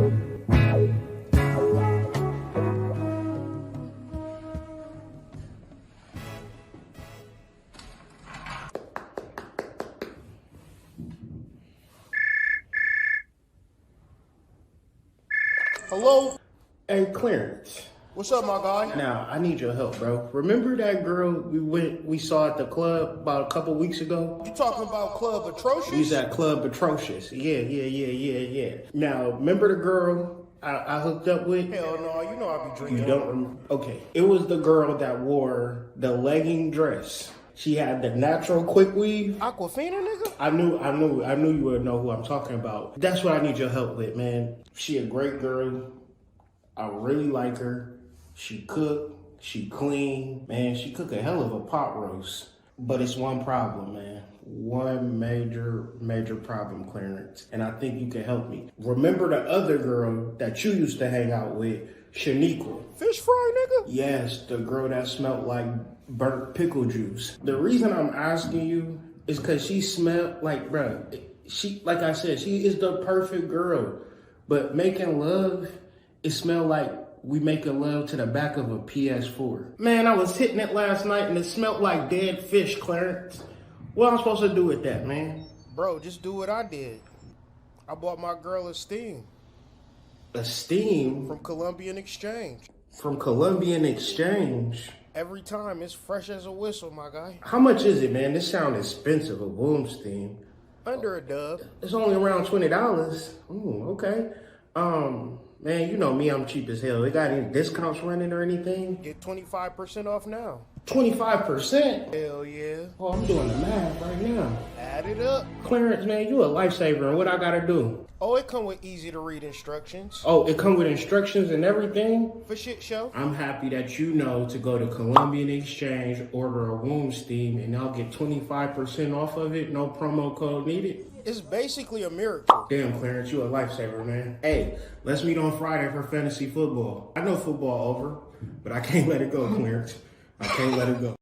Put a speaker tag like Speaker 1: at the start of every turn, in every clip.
Speaker 1: Hello?
Speaker 2: Hey, Clarence.
Speaker 1: What's up, my guy?
Speaker 2: Now, I need your help, bro. Remember that girl we saw at the club about a couple weeks ago?
Speaker 1: You talking about Club Atrocious?
Speaker 2: We was at Club Atrocious. Yeah. Now, remember the girl I hooked up with?
Speaker 1: Hell no, you know I be drinking.
Speaker 2: You don't remember? Okay. It was the girl that wore the legging dress. She had the natural quick weave.
Speaker 1: Aquafina, nigga?
Speaker 2: I knew you would know who I'm talking about. That's what I need your help with, man. She a great girl. I really like her. She cook, she clean. Man, she cook a hell of a pot roast. But it's one problem, man. One major problem, Clarence. And I think you can help me. Remember the other girl that you used to hang out with, Shaniqua?
Speaker 1: Fish fry, nigga?
Speaker 2: Yes, the girl that smelled like burnt pickle juice. The reason I'm asking you is because she smelled like, bruh, like I said, she is the perfect girl. But making love, it smelled like we making love to the back of a PS4. Man, I was hitting it last night and it smelled like dead fish, Clarence. What am I supposed to do with that, man?
Speaker 1: Bro, just do what I did. I bought my girl a steam.
Speaker 2: A steam?
Speaker 1: From Colombian Exchange.
Speaker 2: From Colombian Exchange?
Speaker 1: Every time, it's fresh as a whistle, my guy.
Speaker 2: How much is it, man? This sounds expensive, a boom steam.
Speaker 1: Under a dub.
Speaker 2: It's only around $20. Ooh, okay. Man, you know me, I'm cheap as hell. They got any discounts running or anything?
Speaker 1: Get 25% off now.
Speaker 2: 25%?
Speaker 1: Hell yeah.
Speaker 2: Oh, I'm doing the math right now.
Speaker 1: Add it up.
Speaker 2: Clarence, man, you a lifesaver, and what I gotta do?
Speaker 1: Oh, it come with easy to read instructions.
Speaker 2: Oh, it come with instructions and everything?
Speaker 1: For shit show.
Speaker 2: I'm happy that you know to go to Colombian Exchange, order a womb steam, and I'll get 25% off of it. No promo code needed.
Speaker 1: It's basically a miracle.
Speaker 2: Damn, Clarence, you a lifesaver, man. Hey, let's meet on Friday for fantasy football. I know football over, but I can't let it go, Clarence. I can't let it go.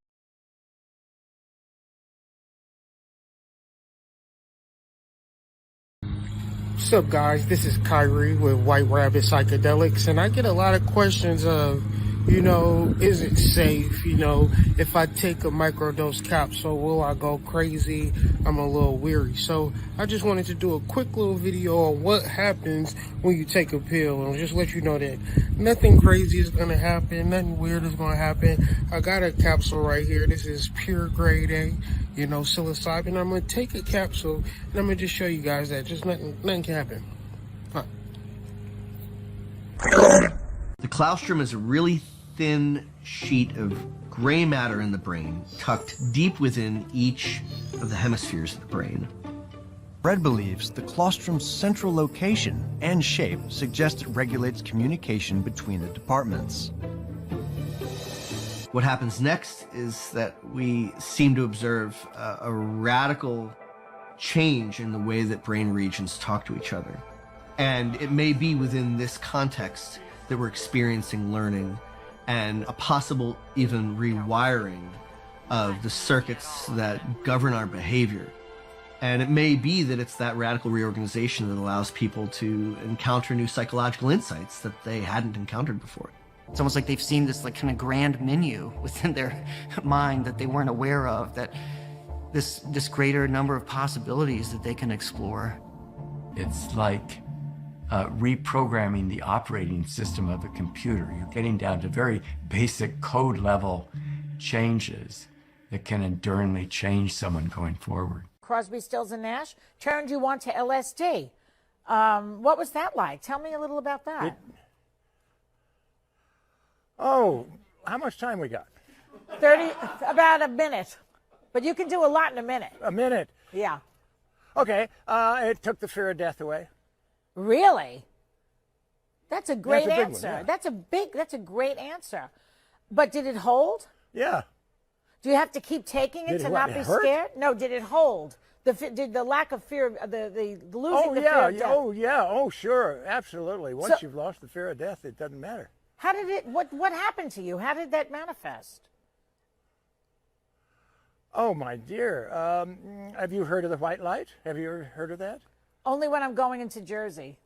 Speaker 1: What's up, guys? This is Kyrie with White Rabbit Psychedelics, and I get a lot of questions of, is it safe? If I take a microdose capsule, will I go crazy? I'm a little weary. So I just wanted to do a quick little video on what happens when you take a pill, and just let you know that nothing crazy is going to happen, nothing weird is going to happen. I got a capsule right here. This is pure grade A, psilocybin. I'm going to take a capsule, and I'm going to just show you guys that just nothing can happen. Huh.
Speaker 3: The claustrum is a really thin sheet of gray matter in the brain, tucked deep within each of the hemispheres of the brain.
Speaker 4: Fred believes the claustrum's central location and shape suggest it regulates communication between the departments.
Speaker 3: What happens next is that we seem to observe a radical change in the way that brain regions talk to each other. And it may be within this context that we're experiencing learning and a possible even rewiring of the circuits that govern our behavior. And it may be that it's that radical reorganization that allows people to encounter new psychological insights that they hadn't encountered before.
Speaker 5: It's almost like they've seen this kind of grand menu within their mind that they weren't aware of, that this greater number of possibilities that they can explore.
Speaker 6: It's like reprogramming the operating system of a computer. You're getting down to very basic code level changes that can enduringly change someone going forward.
Speaker 7: Crosby, Stills, and Nash turned you on to LSD. What was that like? Tell me a little about that.
Speaker 8: Oh, how much time we got?
Speaker 7: About a minute. But you can do a lot in a minute.
Speaker 8: A minute?
Speaker 7: Yeah.
Speaker 8: Okay, it took the fear of death away.
Speaker 7: Really? That's a great answer.
Speaker 8: One, yeah.
Speaker 7: That's a great answer. But did it hold?
Speaker 8: Yeah.
Speaker 7: Do you have to keep taking it to not be scared? No, did it hold? Did the lack of fear, the losing the fear of death?
Speaker 8: Oh, yeah. Oh, sure. Absolutely. Once you've lost the fear of death, it doesn't matter.
Speaker 7: How did it, what happened to you? How did that manifest?
Speaker 8: Oh, my dear. Have you heard of the white light? Have you ever heard of that?
Speaker 7: Only when I'm going into Jersey.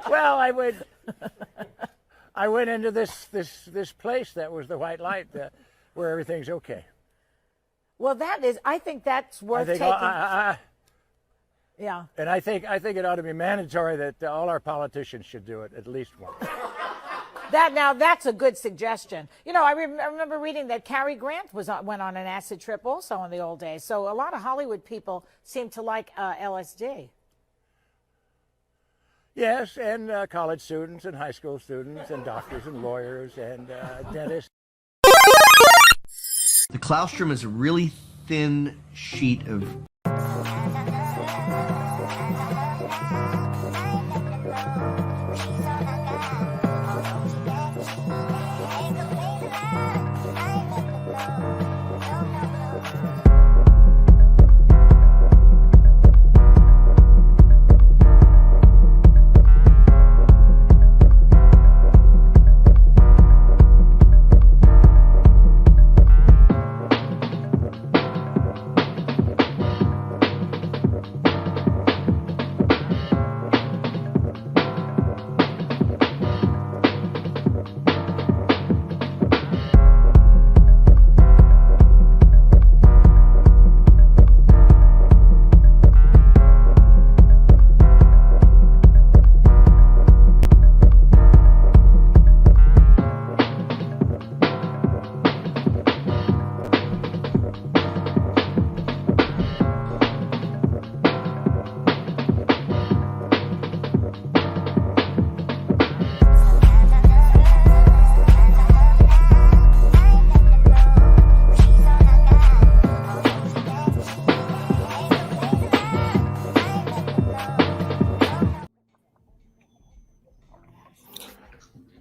Speaker 8: Well, I went into this place that was the white light, where everything's okay.
Speaker 7: Well, I think that's worth taking. Yeah.
Speaker 8: And I think it ought to be mandatory that all our politicians should do it at least once.
Speaker 7: That's a good suggestion. You know, I remember reading that Cary Grant went on an acid trip also in the old days. So a lot of Hollywood people seem to like LSD.
Speaker 8: Yes, and college students and high school students and doctors and lawyers and dentists.
Speaker 3: The claustrum is a really thin sheet of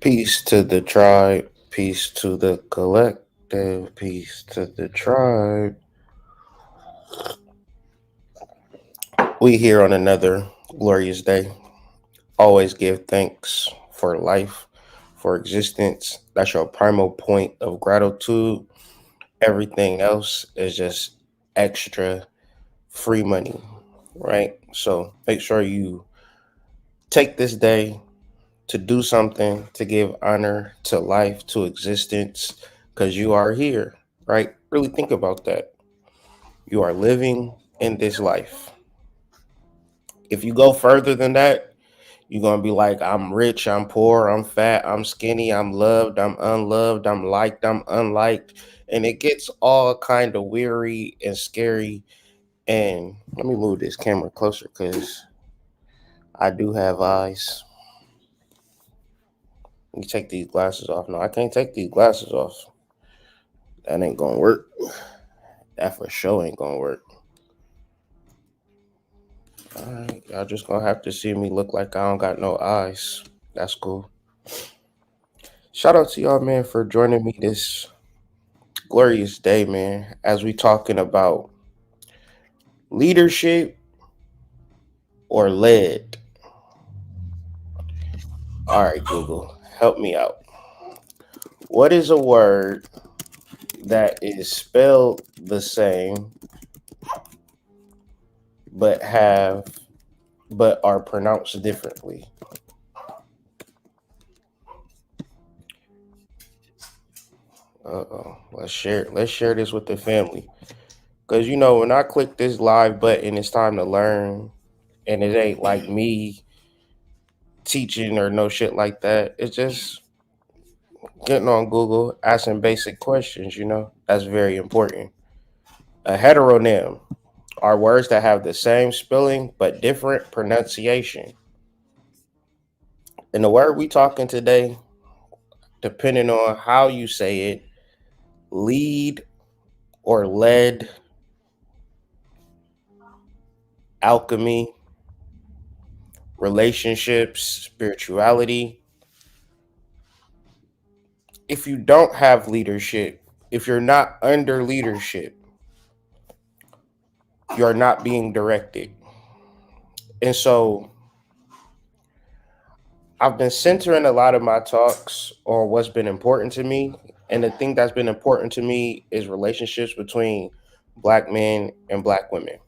Speaker 2: Peace to the tribe, peace to the collective, peace to the tribe. We here on another glorious day. Always give thanks for life, for existence. That's your primal point of gratitude. Everything else is just extra free money, right? So make sure you take this day to do something, to give honor to life, to existence, because you are here, right? Really think about that. You are living in this life. If you go further than that, you're going to be like, I'm rich, I'm poor, I'm fat, I'm skinny, I'm loved, I'm unloved, I'm liked, I'm unliked. And it gets all kind of weary and scary. And let me move this camera closer because I do have eyes. You take these glasses off. No, I can't take these glasses off. That ain't gonna work. That for sure ain't gonna work. Alright, y'all just gonna have to see me look like I don't got no eyes. That's cool. Shout out to y'all, man, for joining me this glorious day, man, as we talking about leadership or led. All right, Google, help me out. What is a word that is spelled the same but are pronounced differently? Let's share this with the family. Because when I click this live button, it's time to learn. And it ain't like me teaching or no shit like that. It's just getting on Google, asking basic questions, That's very important. A heteronym are words that have the same spelling but different pronunciation. And the word we talking today, depending on how you say it, lead or led, alchemy, relationships, spirituality. If you don't have leadership, if you're not under leadership, you're not being directed. And so I've been centering a lot of my talks on what's been important to me. And the thing that's been important to me is relationships between Black men and Black women.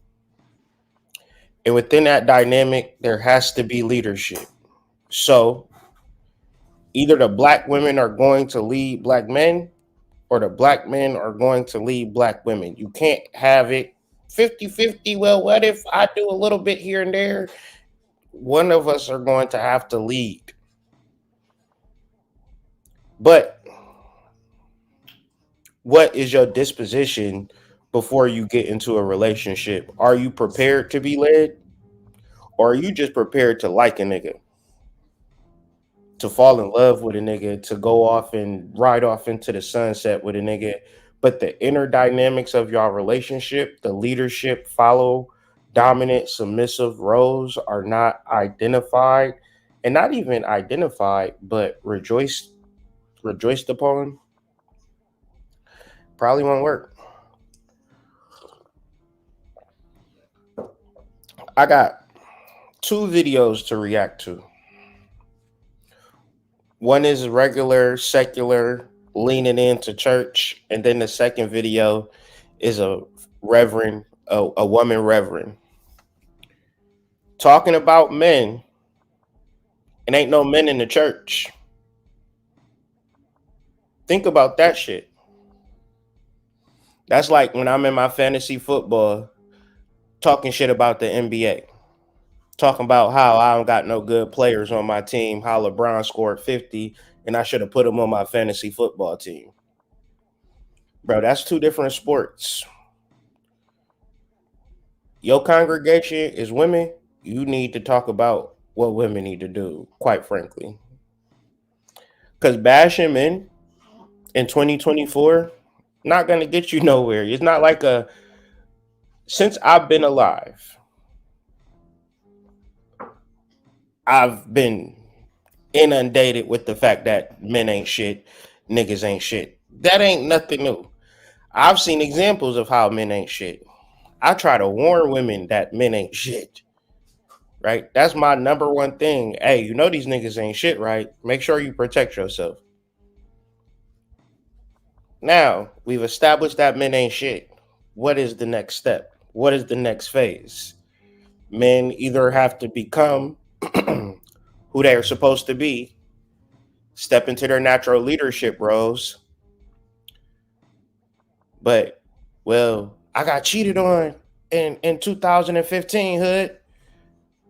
Speaker 2: And within that dynamic, there has to be leadership. So either the black women are going to lead black men or the black men are going to lead black women. You can't have it 50-50. Well, what if I do a little bit here and there? One of us are going to have to lead. But what is your disposition before you get into a relationship? Are you prepared to be led? Or are you just prepared to like a nigga? To fall in love with a nigga, to go off and ride off into the sunset with a nigga. But the inner dynamics of your relationship, the leadership, follow, dominant, submissive roles are not identified, and not even identified, but rejoiced upon, probably won't work. I got 2 videos to react to. One is regular, secular, leaning into church. And then the second video is a reverend, a woman reverend, talking about men. And ain't no men in the church. Think about that shit. That's like when I'm in my fantasy football talking shit about the NBA. Talking about how I don't got no good players on my team, how LeBron scored 50, and I should have put him on my fantasy football team. Bro, that's 2 different sports. Your congregation is women. You need to talk about what women need to do, quite frankly. Because bashing men in 2024, not going to get you nowhere. It's not like since I've been alive, I've been inundated with the fact that men ain't shit, niggas ain't shit. That ain't nothing new. I've seen examples of how men ain't shit. I try to warn women that men ain't shit, right? That's my number one thing. Hey, you know these niggas ain't shit, right? Make sure you protect yourself. Now, we've established that men ain't shit. What is the next step? What is the next phase? Men either have to become who they are supposed to be, step into their natural leadership roles. But, well, I got cheated on in 2015, hood.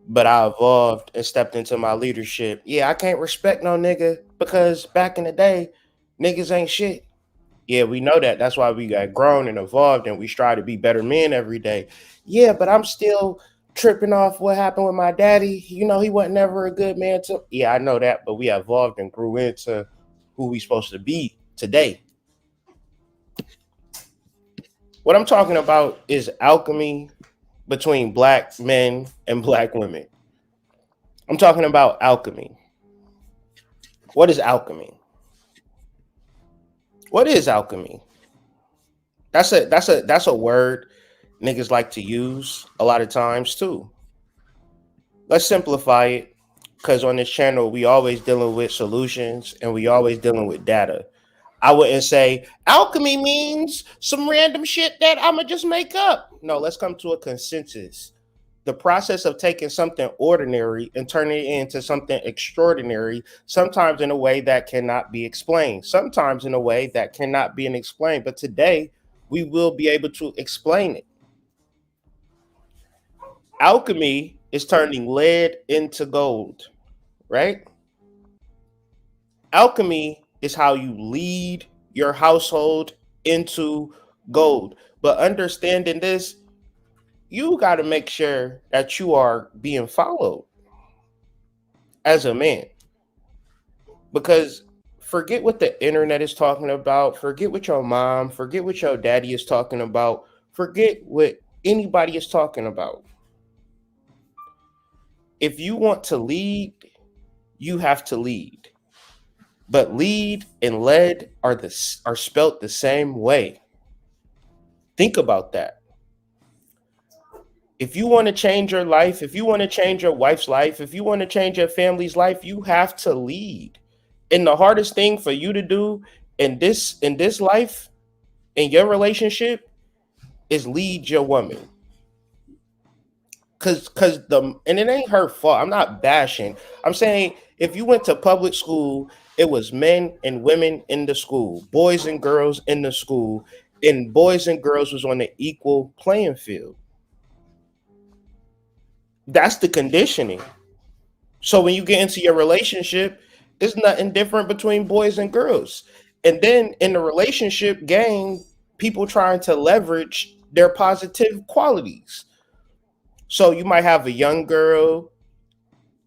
Speaker 2: But I evolved and stepped into my leadership. Yeah, I can't respect no nigga because back in the day, niggas ain't shit. Yeah, we know that. That's why we got grown and evolved and we strive to be better men every day. Yeah, but I'm still tripping off what happened with my daddy. You know, he wasn't never a good man to. Yeah, I know that, but we evolved and grew into who we supposed to be today. What I'm talking about is alchemy between black men and black women. I'm talking about alchemy. What is alchemy? What is alchemy? That's a word niggas like to use a lot of times too. Let's simplify it, because on this channel we always dealing with solutions and we always dealing with data. I wouldn't say alchemy means some random shit that I'ma just make up. No, let's come to a consensus. The process of taking something ordinary and turning it into something extraordinary, sometimes in a way that cannot be explained, sometimes in a way that cannot be explained. But today, we will be able to explain it. Alchemy is turning lead into gold, right? Alchemy is how you lead your household into gold. But understanding this, you got to make sure that you are being followed as a man. Because forget what the internet is talking about. Forget what your mom, forget what your daddy is talking about. Forget what anybody is talking about. If you want to lead, you have to lead. But lead and led are spelt the same way. Think about that. If you want to change your life, if you want to change your wife's life, if you want to change your family's life, you have to lead. And the hardest thing for you to do in this life, in your relationship, is lead your woman. and it ain't her fault. I'm not bashing. I'm saying if you went to public school, it was men and women in the school, boys and girls in the school, and boys and girls was on the equal playing field. That's the conditioning. So when you get into your relationship, it's nothing different between boys and girls. And then in the relationship game, people trying to leverage their positive qualities. So you might have a young girl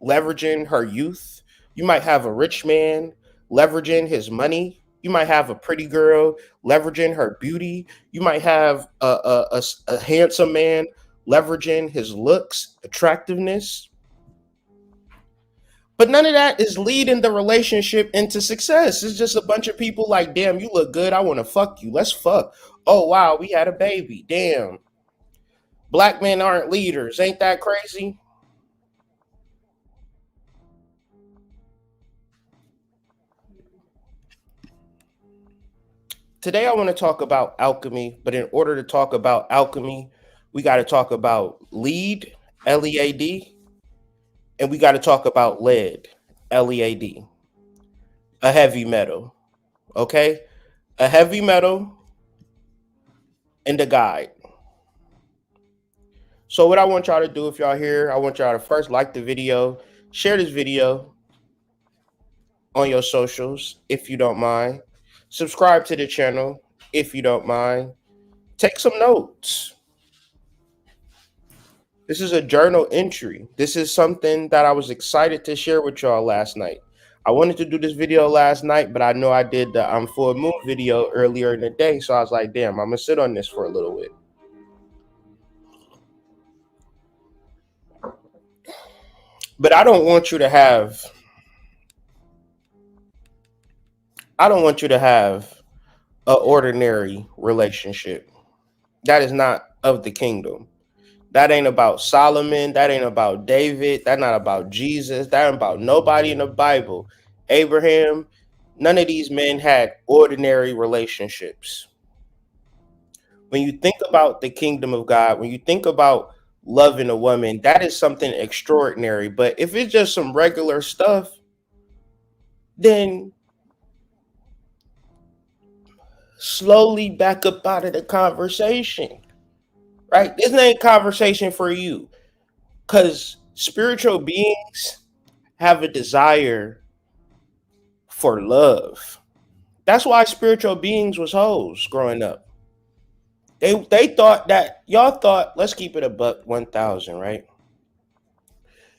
Speaker 2: leveraging her youth. You might have a rich man leveraging his money. You might have a pretty girl leveraging her beauty. You might have a handsome man leveraging his looks, attractiveness. But none of that is leading the relationship into success. It's just a bunch of people like, damn, you look good. I want to fuck you. Let's fuck. Oh, wow, we had a baby. Damn. Black men aren't leaders. Ain't that crazy? Today, I want to talk about alchemy. But in order to talk about alchemy, we got to talk about lead, L-E-A-D, and we got to talk about lead, L-E-A-D, a heavy metal. Okay? A heavy metal and a guide. So what I want y'all to do, if y'all here, I want y'all to first like the video, share this video on your socials, if you don't mind. Subscribe to the channel, if you don't mind. Take some notes. This is a journal entry. This is something that I was excited to share with y'all last night. I wanted to do this video last night, but I know I did the full moon video earlier in the day. So I was like, damn, I'm gonna sit on this for a little bit. But I don't want you to have an ordinary relationship. That is not of the kingdom. That ain't about Solomon. That ain't about David. That not about Jesus. That ain't about nobody in the Bible. Abraham, none of these men had ordinary relationships. When you think about the kingdom of God, when you think about loving a woman, that is something extraordinary. But if it's just some regular stuff, then slowly back up out of the conversation, right? This ain't conversation for you, because spiritual beings have a desire for love. That's why spiritual beings was hoes growing up. They thought that, y'all thought, let's keep it a buck 1,000, right?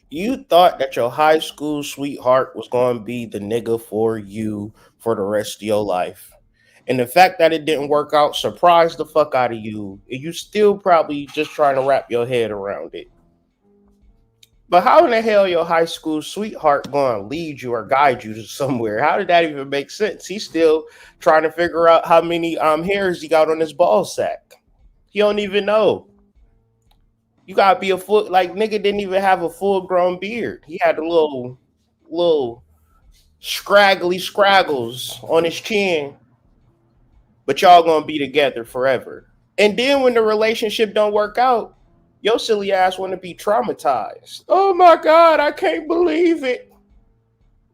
Speaker 2: You thought that your high school sweetheart was going to be the nigga for you for the rest of your life. And the fact that it didn't work out surprised the fuck out of you. And you still probably just trying to wrap your head around it. But how in the hell your high school sweetheart going to lead you or guide you to somewhere? How did that even make sense? He's still trying to figure out how many hairs he got on his ball sack. He don't even know. You gotta be nigga didn't even have a full grown beard. He had a little scraggly scraggles on his chin. But y'all gonna be together forever. And then when the relationship don't work out, your silly ass want to be traumatized. Oh my God, I can't believe it.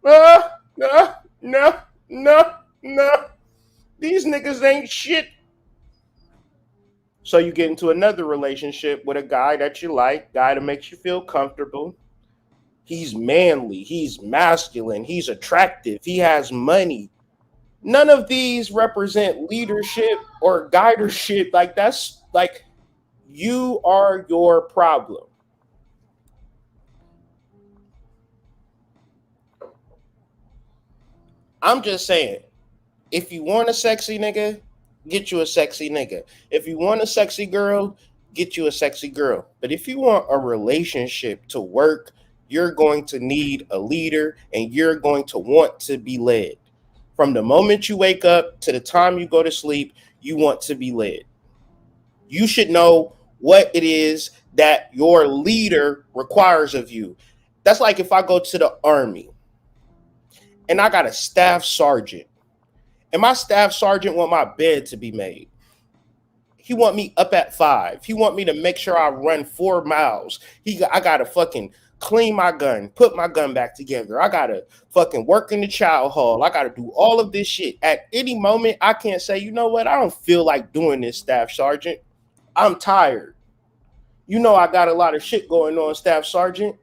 Speaker 2: No. These niggas ain't shit. So you get into another relationship with a guy that you like, guy that makes you feel comfortable. He's manly, he's masculine, he's attractive, he has money. None of these represent leadership or guidership. Like, that's like, you are your problem. I'm just saying, if you want a sexy nigga, get you a sexy nigga. If you want a sexy girl, get you a sexy girl. But if you want a relationship to work, you're going to need a leader and you're going to want to be led. From the moment you wake up to the time you go to sleep, you want to be led. You should know what it is that your leader requires of you. That's like if I go to the army and I got a staff sergeant, and my staff sergeant want my bed to be made. He want me up at 5. He want me to make sure I run 4 miles. I gotta fucking clean my gun, put my gun back together. I gotta fucking work in the child hall. I gotta do all of this shit. At any moment, I can't say, you know what? I don't feel like doing this, Staff Sergeant. I'm tired. You know I got a lot of shit going on, Staff Sergeant.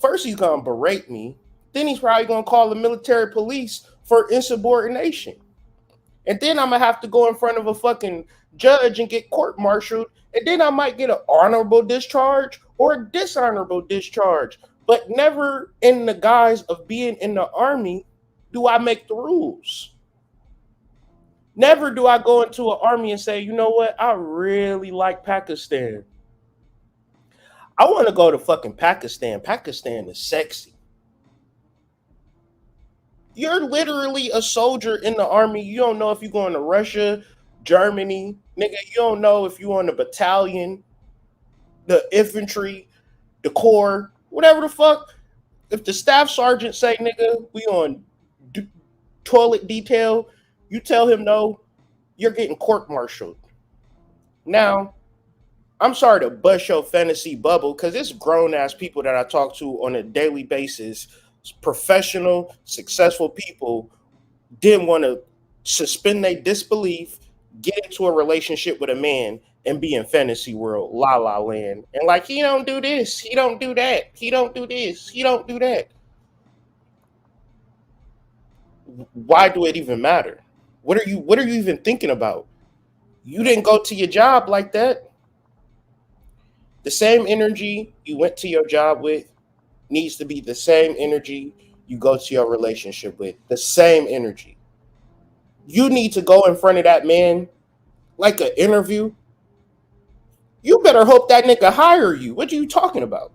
Speaker 2: First, he's gonna berate me. Then he's probably gonna call the military police for insubordination. And then I'm gonna have to go in front of a fucking judge and get court-martialed. And then I might get an honorable discharge or a dishonorable discharge. But never in the guise of being in the Army do I make the rules. Never do I go into an army and say, you know what? I really like Pakistan. I want to go to fucking Pakistan. Pakistan is sexy. You're literally a soldier in the army. You don't know if you're going to Russia, Germany. Nigga, you don't know if you're on the battalion, the infantry, the corps, whatever the fuck. If the staff sergeant say, nigga, we on toilet detail, you tell him no, you're getting court-martialed. Now, I'm sorry to bust your fantasy bubble because it's grown-ass people that I talk to on a daily basis, professional, successful people, didn't want to suspend their disbelief, get into a relationship with a man, and be in fantasy world, la la land. And like, he don't do this, he don't do that, he don't do this, he don't do that. Why do it even matter? What are you even thinking about? You didn't go to your job like that. The same energy you went to your job with needs to be the same energy you go to your relationship with. The same energy. You need to go in front of that man like an interview. You better hope that nigga hire you. What are you talking about?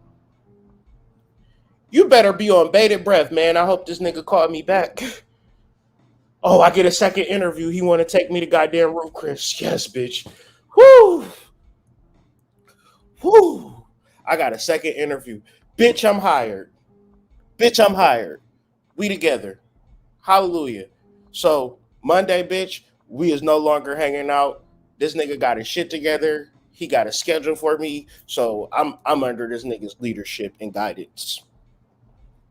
Speaker 2: You better be on bated breath, man. I hope this nigga called me back. Oh, I get a second interview. He want to take me to goddamn Roof Chris. Yes, bitch. Woo! Woo! I got a second interview. Bitch, I'm hired. Bitch, I'm hired. We together. Hallelujah. So, Monday, bitch, we is no longer hanging out. This nigga got his shit together. He got a schedule for me. So, I'm under this nigga's leadership and guidance.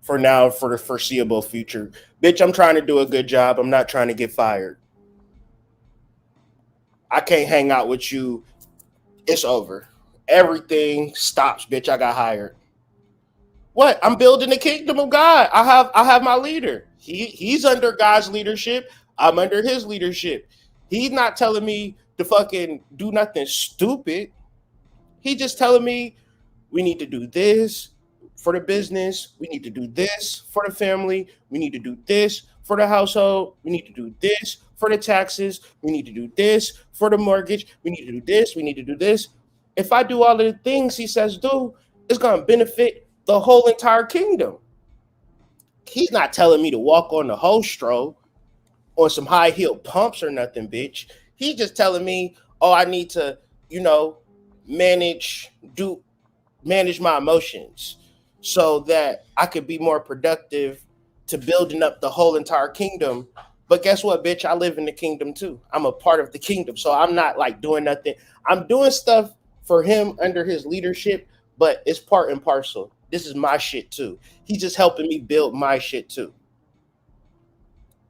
Speaker 2: For now, for the foreseeable future. Bitch, I'm trying to do a good job. I'm not trying to get fired. I can't hang out with you. It's over. Everything stops, bitch. I got hired. What? I'm building the kingdom of God. I have my leader. He's under God's leadership. I'm under his leadership. He's not telling me to fucking do nothing stupid. He's just telling me we need to do this for the business. We need to do this for the family. We need to do this for the household. We need to do this for the taxes. We need to do this for the mortgage. We need to do this. We need to do this. If I do all of the things he says do, it's going to benefit the whole entire kingdom. He's not telling me to walk on the whole stroll on some high heel pumps or nothing, bitch. He's just telling me, oh, I need to, manage my emotions so that I could be more productive to building up the whole entire kingdom. But guess what, bitch? I live in the kingdom too. I'm a part of the kingdom. So I'm not like doing nothing. I'm doing stuff for him under his leadership, but it's part and parcel. This is my shit too. He's just helping me build my shit too.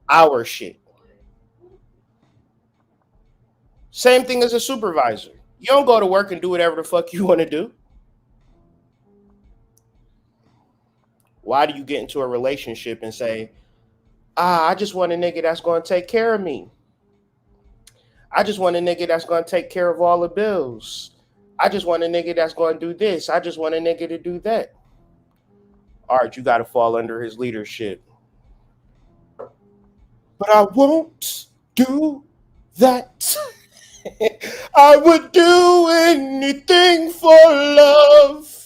Speaker 2: Our shit. Same thing as a supervisor. You don't go to work and do whatever the fuck you want to do. Why do you get into a relationship and say, I just want a nigga that's going to take care of me. I just want a nigga that's going to take care of all the bills. I just want a nigga that's going to do this. I just want a nigga to do that. All right, you got to fall under his leadership. But I won't do that. I would do anything for love.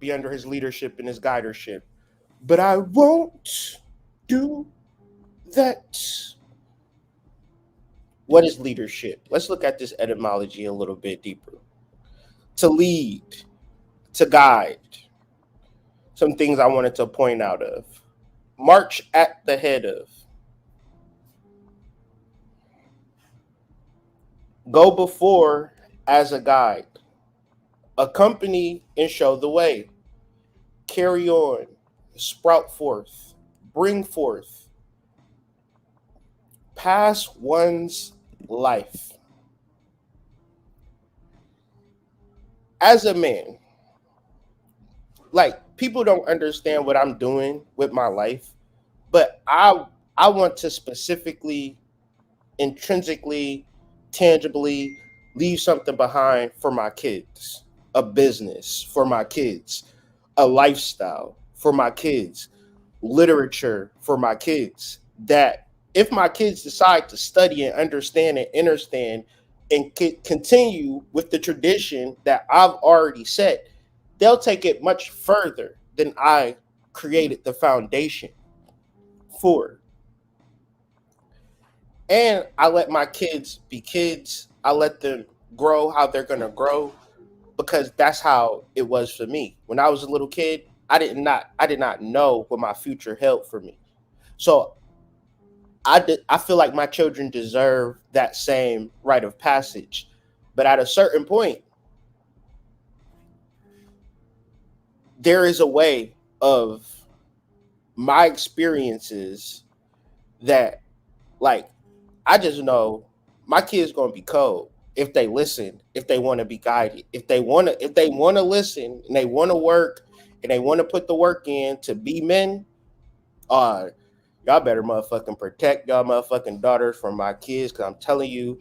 Speaker 2: Be under his leadership and his guidership. But I won't do that. What is leadership? Let's look at this etymology a little bit deeper. To lead, to guide. Some things I wanted to point out of. March at the head of. Go before as a guide, accompany and show the way, carry on, sprout forth, bring forth, pass one's life. As a man, like people don't understand what I'm doing with my life, but I want to specifically, intrinsically, tangibly leave something behind for my kids, a business for my kids, a lifestyle for my kids, literature for my kids. That if my kids decide to study and understand and continue with the tradition that I've already set, they'll take it much further than I created the foundation for. And I let my kids be kids. I let them grow how they're gonna grow because that's how it was for me. When I was a little kid, I did not know what my future held for me. So I feel like my children deserve that same rite of passage. But at a certain point, there is a way of my experiences that, like, I just know my kids gonna be cold if they listen, if they want to be guided, if they want to listen and they want to work and they want to put the work in to be men. Uh, y'all better motherfucking protect y'all motherfucking daughters from my kids, because I'm telling you,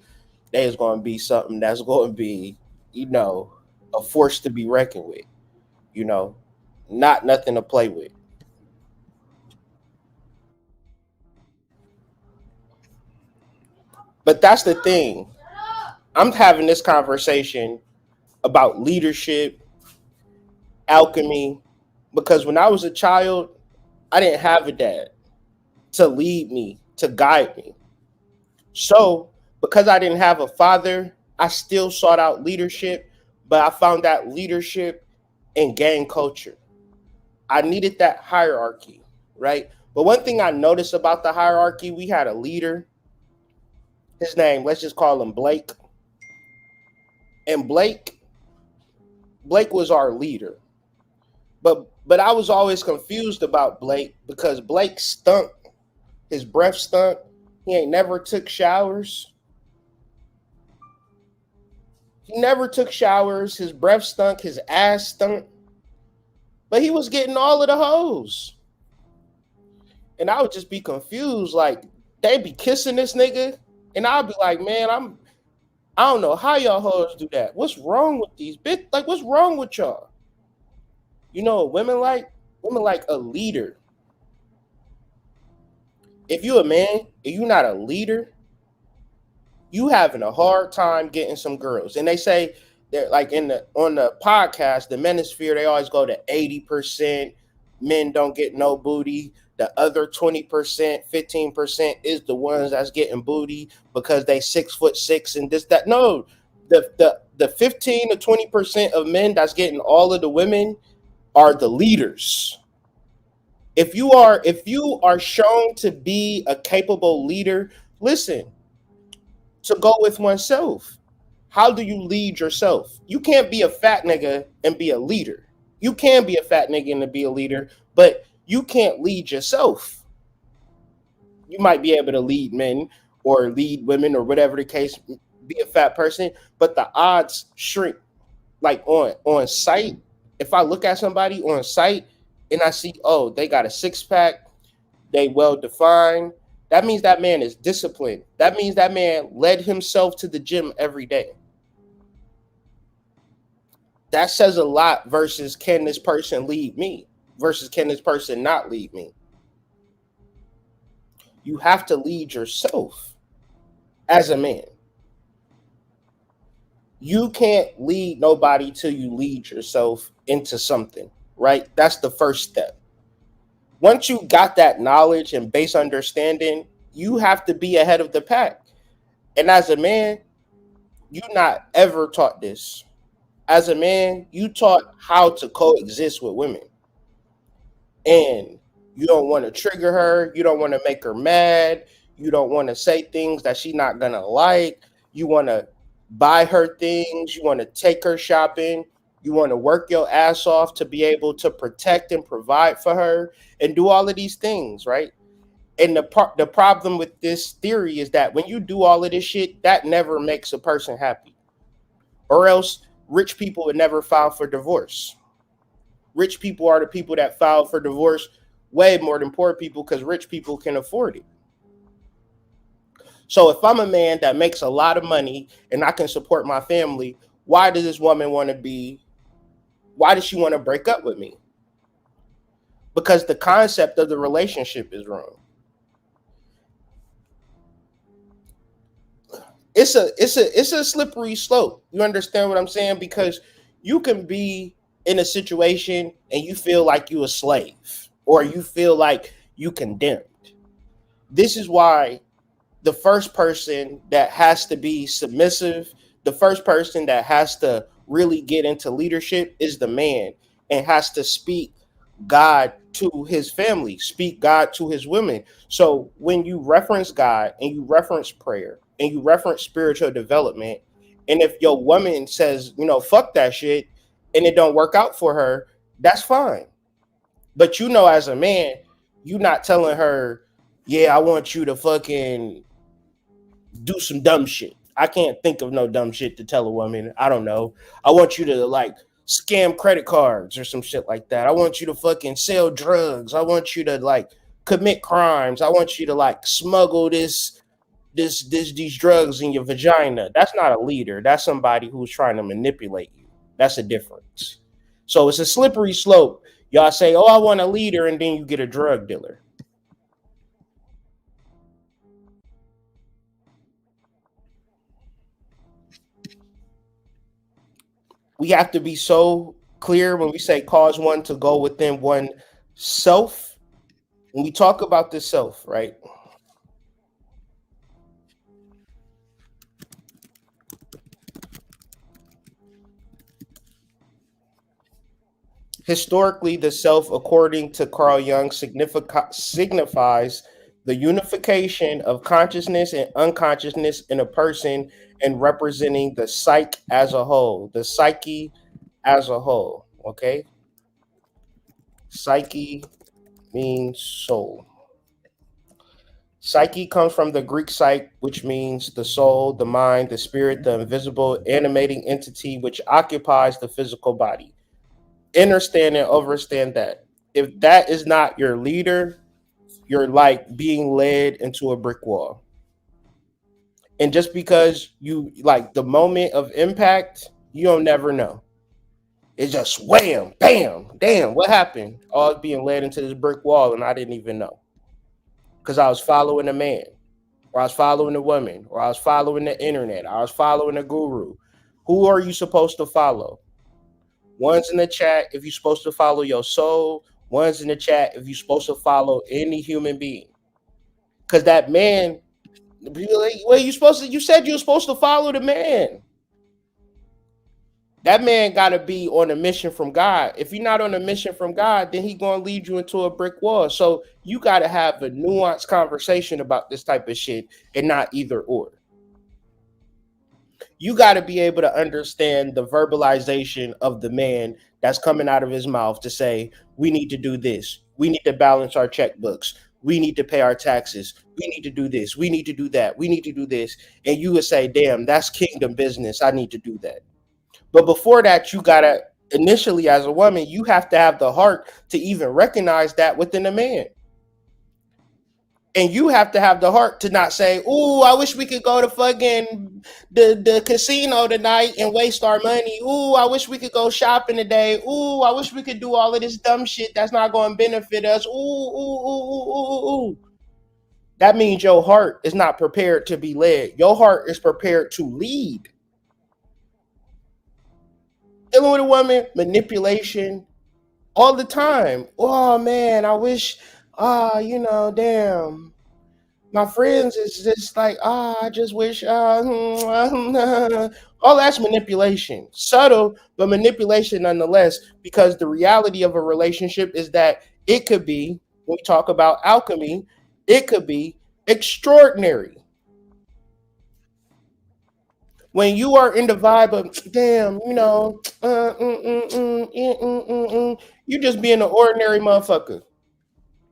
Speaker 2: there's gonna be something that's going to be, you know, a force to be reckoned with. You know, not nothing to play with. But that's the thing. I'm having this conversation about leadership, alchemy, because when I was a child, I didn't have a dad to lead me, to guide me. So, because I didn't have a father, I still sought out leadership, but I found that leadership in gang culture. I needed that hierarchy, right? But one thing I noticed about the hierarchy, we had a leader. His name, let's just call him Blake. And Blake was our leader. But I was always confused about Blake because Blake stunk. His breath stunk. He ain't never took showers. He never took showers. His breath stunk. His ass stunk. But he was getting all of the hoes. And I would just be confused. Like, they be kissing this nigga. And I'd be like, man, I don't know how y'all hoes do that. What's wrong with these bitch? Like, what's wrong with y'all? You know what women like? Women like a leader. If you a man and you not a leader, you having a hard time getting some girls. And they say they're like on the podcast, the manosphere, they always go to 80% men don't get no booty. The other 20%, 15% is the ones that's getting booty because they 6'6" and this, that. No, the 15 to 20% of men that's getting all of the women are the leaders. If you are shown to be a capable leader, listen, to go with oneself. How do you lead yourself? You can't be a fat nigga and be a leader. You can be a fat nigga and be a leader, but you can't lead yourself. You might be able to lead men or lead women or whatever the case, be a fat person, but the odds shrink. Like on sight, if I look at somebody on sight and I see, oh, they got a six pack, they well defined, that means that man is disciplined. That means that man led himself to the gym every day. That says a lot versus can this person lead me versus can this person not lead me. You have to lead yourself as a man. You can't lead nobody till you lead yourself into something, right? That's the first step. Once you got that knowledge and base understanding, you have to be ahead of the pack. And as a man, you not ever taught this. As a man, you taught how to coexist with women. And you don't want to trigger her. You don't want to make her mad. You don't want to say things that she's not gonna like. You want to buy her things, you want to take her shopping, you want to work your ass off to be able to protect and provide for her and do all of these things, right? And the problem with this theory is that when you do all of this shit, that never makes a person happy. Or else rich people would never file for divorce. Rich people are the people that file for divorce way more than poor people because rich people can afford it. So if I'm a man that makes a lot of money and I can support my family, why does this woman want to be, why does she want to break up with me? Because the concept of the relationship is wrong. It's a slippery slope. You understand what I'm saying? Because you can be in a situation and you feel like you a slave or you feel like you condemned. This is why the first person that has to be submissive, the first person that has to really get into leadership is the man and has to speak God to his family, speak God to his women. So when you reference God and you reference prayer and you reference spiritual development, and if your woman says, fuck that shit and it don't work out for her, that's fine. But as a man, you not telling her, yeah, I want you to fucking do some dumb shit. I can't think of no dumb shit to tell a woman. I don't know. I want you to like scam credit cards or some shit like that. I want you to fucking sell drugs. I want you to like commit crimes. I want you to like smuggle these drugs in your vagina. That's not a leader. That's somebody who's trying to manipulate you. That's a difference. So it's a slippery slope. Y'all say, "Oh, I want a leader," and then you get a drug dealer. We have to be so clear when we say cause one to go within one self. When we talk about the self, right? Historically, the self, according to Carl Jung, signifies the unification of consciousness and unconsciousness in a person and representing the psyche as a whole. The psyche as a whole. Okay? Psyche means soul. Psyche comes from the Greek psyche, which means the soul, the mind, the spirit, the invisible animating entity which occupies the physical body. Understand and overstand that. If that is not your leader, you're like being led into a brick wall. And just because you like the moment of impact, you don't never know. It's just wham, bam, damn, what happened? Oh, I was being led into this brick wall and I didn't even know. Because I was following a man, or I was following a woman, or I was following the internet, I was following a guru. Who are you supposed to follow? One's in the chat if you're supposed to follow your soul. One's in the chat if you're supposed to follow any human being. Because that man, well, you said you were supposed to follow the man. That man got to be on a mission from God. If you're not on a mission from God, then he's going to lead you into a brick wall. So you got to have a nuanced conversation about this type of shit and not either or. You got to be able to understand the verbalization of the man that's coming out of his mouth to say, we need to do this. We need to balance our checkbooks. We need to pay our taxes. We need to do this. We need to do that. We need to do this. And you would say, damn, that's kingdom business. I need to do that. But before that, you got to initially, as a woman, you have to have the heart to even recognize that within a man. And you have to have the heart to not say, "Ooh, I wish we could go to fucking the casino tonight and waste our money. Ooh, I wish we could go shopping today. Ooh, I wish we could do all of this dumb shit that's not going to benefit us. Ooh, ooh, ooh, ooh, ooh, ooh." That means your heart is not prepared to be led. Your heart is prepared to lead. Dealing with a woman, manipulation, all the time. Oh man, I wish, damn. My friends is just like, I just wish, all that's manipulation. Subtle, but manipulation nonetheless, because the reality of a relationship is that it could be, when we talk about alchemy, it could be extraordinary. When you are in the vibe of damn, you just being an ordinary motherfucker.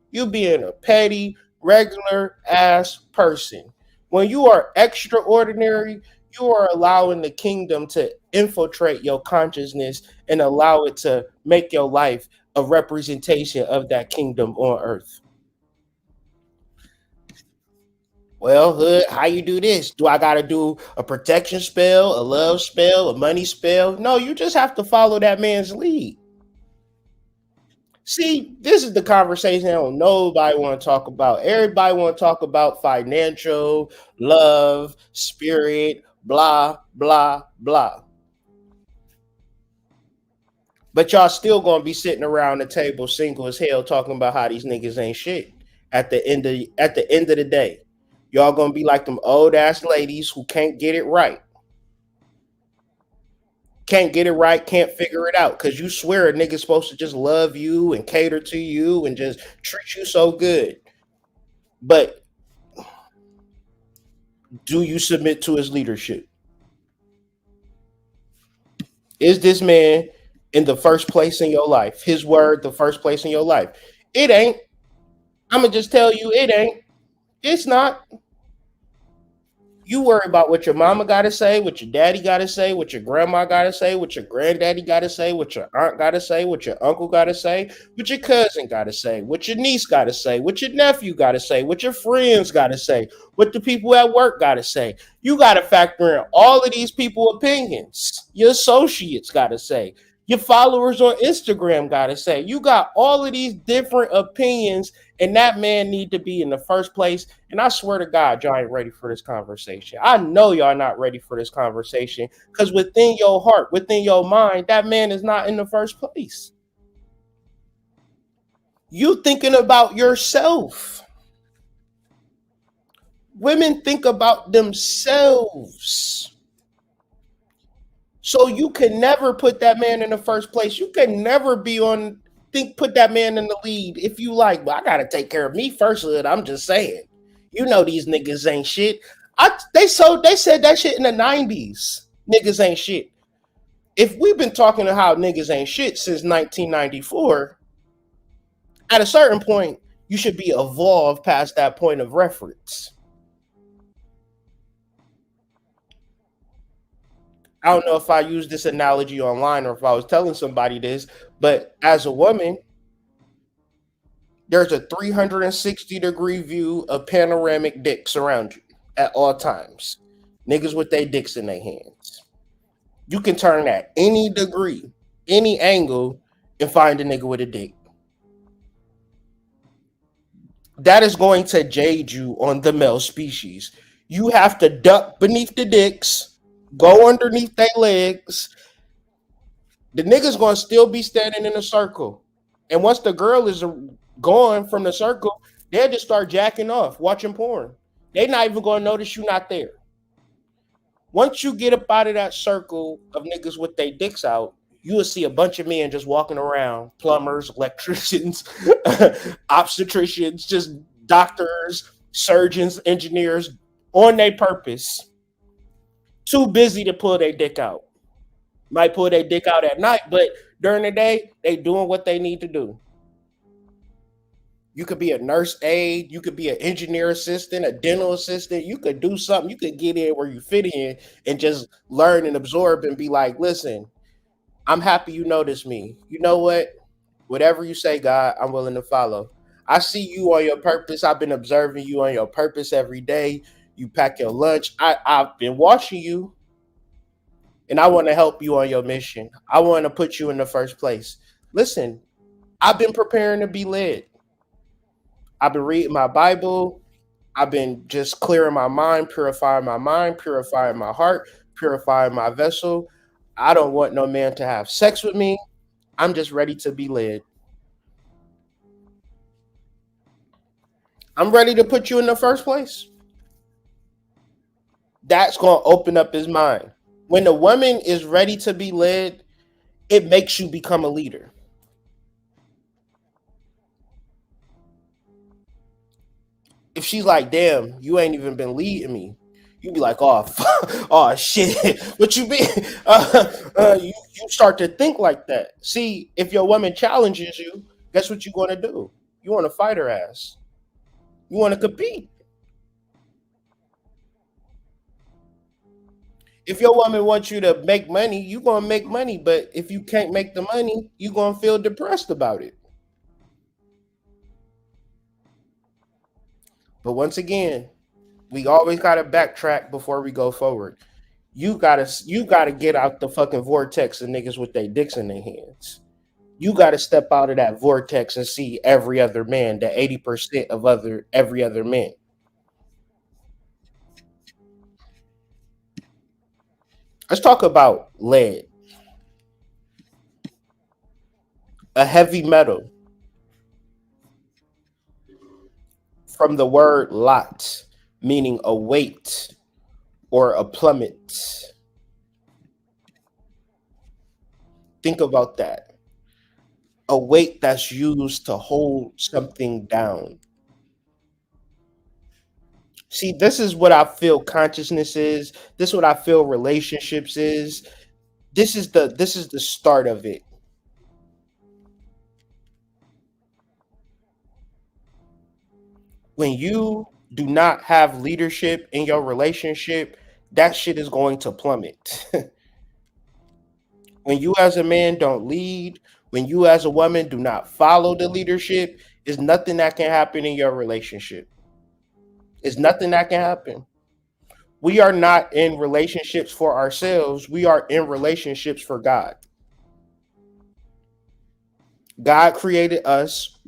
Speaker 2: You being a petty, regular ass person. When you are extraordinary, you are allowing the kingdom to infiltrate your consciousness and allow it to make your life a representation of that kingdom on earth. Well, Hood, how you do this? Do I gotta do a protection spell, a love spell, a money spell? No, you just have to follow that man's lead. See, this is the conversation that don't nobody want to talk about. Everybody want to talk about financial, love, spirit, blah, blah, blah. But y'all still gonna be sitting around the table single as hell talking about how these niggas ain't shit. At the end of the day, y'all gonna be like them old ass ladies who can't get it right. Can't get it right, can't figure it out. Cause you swear a nigga's supposed to just love you and cater to you and just treat you so good. But do you submit to his leadership? Is this man in the first place in your life? His word, the first place in your life? It ain't. I'm gonna just tell you, it ain't. It's not. You worry about what your mama gotta say, what your daddy gotta say, what your grandma gotta say, what your granddaddy gotta say, what your aunt gotta say, what your uncle gotta say, what your cousin gotta say, what your niece gotta say, what your nephew gotta say, what your friends gotta say, what the people at work gotta say. You gotta factor in all of these people opinions. Your associates gotta say. Your followers on Instagram gotta say. You got all of these different opinions, and that man need to be in the first place. And I swear to God, y'all ain't ready for this conversation. I know y'all not ready for this conversation because within your heart, within your mind, that man is not in the first place. You thinking about yourself. Women think about themselves. So you can never put that man in the first place. You can never put that man in the lead if you like, but I gotta take care of me first, Hood. I'm just saying. You know these niggas ain't shit. They said that shit in the 90s. Niggas ain't shit. If we've been talking to how niggas ain't shit since 1994, at a certain point, you should be evolved past that point of reference. I don't know if I used this analogy online or if I was telling somebody this, but as a woman, there's a 360-degree view of panoramic dicks around you at all times. Niggas with their dicks in their hands. You can turn at any degree, any angle, and find a nigga with a dick. That is going to jade you on the male species. You have to duck beneath the dicks, go underneath their legs. The nigga's gonna still be standing in a circle. And once the girl is gone from the circle, they'll just start jacking off, watching porn. They're not even gonna notice you not there. Once you get up out of that circle of niggas with their dicks out, you will see a bunch of men just walking around, plumbers, electricians, obstetricians, just doctors, surgeons, engineers, on their purpose, too busy to pull their dick out. Might pull their dick out at night, but during the day, they doing what they need to do. You could be a nurse aide, you could be an engineer assistant, a dental assistant. You could do something. You could get in where you fit in and just learn and absorb and be like, listen, I'm happy you notice me. You know what? Whatever you say, God, I'm willing to follow. I see you on your purpose. I've been observing you on your purpose every day. You pack your lunch. I've been watching you, and I want to help you on your mission. I want to put you in the first place. Listen, I've been preparing to be led. I've been reading my Bible. I've been just clearing my mind, purifying my heart, purifying my vessel. I don't want no man to have sex with me. I'm just ready to be led. I'm ready to put you in the first place. That's going to open up his mind. When a woman is ready to be led, it makes you become a leader. If she's like, damn, you ain't even been leading me. You be like, oh, oh shit, what you mean? You start to think like that. See, if your woman challenges you, guess what you want to do? You want to fight her ass. You want to compete. If your woman wants you to make money, you gonna make money. But if you can't make the money, you gonna feel depressed about it. But once again, we always gotta backtrack before we go forward. You gotta get out the fucking vortex of niggas with their dicks in their hands. You gotta step out of that vortex and see every other man, the 80% of every other man. Let's talk about lead, a heavy metal from the word lot, meaning a weight or a plummet. Think about that. A weight that's used to hold something down. See, this is what I feel consciousness is. This is what I feel relationships is. This is the start of it. When you do not have leadership in your relationship, that shit is going to plummet. When you as a man don't lead, when you as a woman do not follow the leadership, is nothing that can happen in your relationship. It's nothing that can happen. We are not in relationships for ourselves. We are in relationships for God. God created us.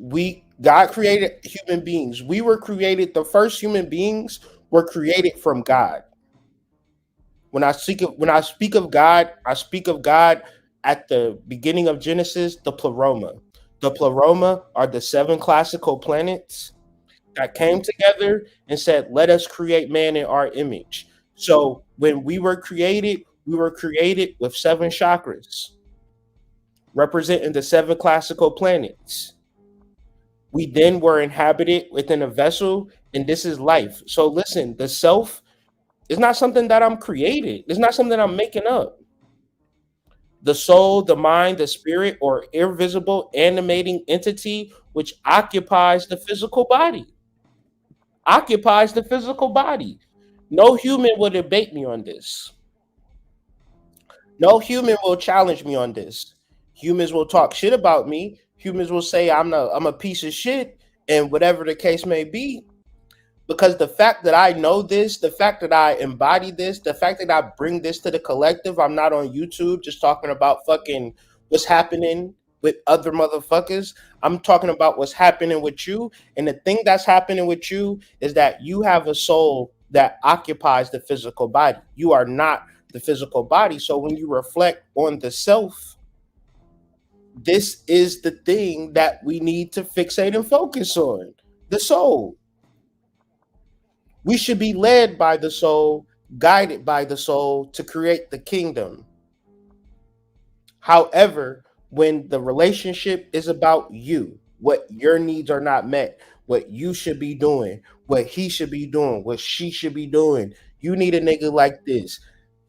Speaker 2: God created human beings. We were created, the first human beings were created from God. When I speak of God, I speak of God at the beginning of Genesis, the pleroma. The pleroma are the seven classical planets that came together and said, "Let us create man in our image." So when we were created with seven chakras representing the seven classical planets. We then were inhabited within a vessel, and this is life. So listen, the self is not something that I'm created. It's not something I'm making up. The soul, the mind, the spirit, or invisible animating entity which occupies the physical body. Occupies the physical body. No human will debate me on this. No human will challenge me on this. Humans will talk shit about me. Humans will say I'm a piece of shit, and whatever the case may be. Because the fact that I know this, the fact that I embody this, the fact that I bring this to the collective, I'm not on YouTube just talking about fucking what's happening with other motherfuckers. I'm talking about what's happening with you. And the thing that's happening with you is that you have a soul that occupies the physical body. You are not the physical body. So when you reflect on the self, this is the thing that we need to fixate and focus on, the soul. We should be led by the soul, guided by the soul to create the kingdom. However, when the relationship is about you, what your needs are not met, what you should be doing, what he should be doing, what she should be doing, you need a nigga like this.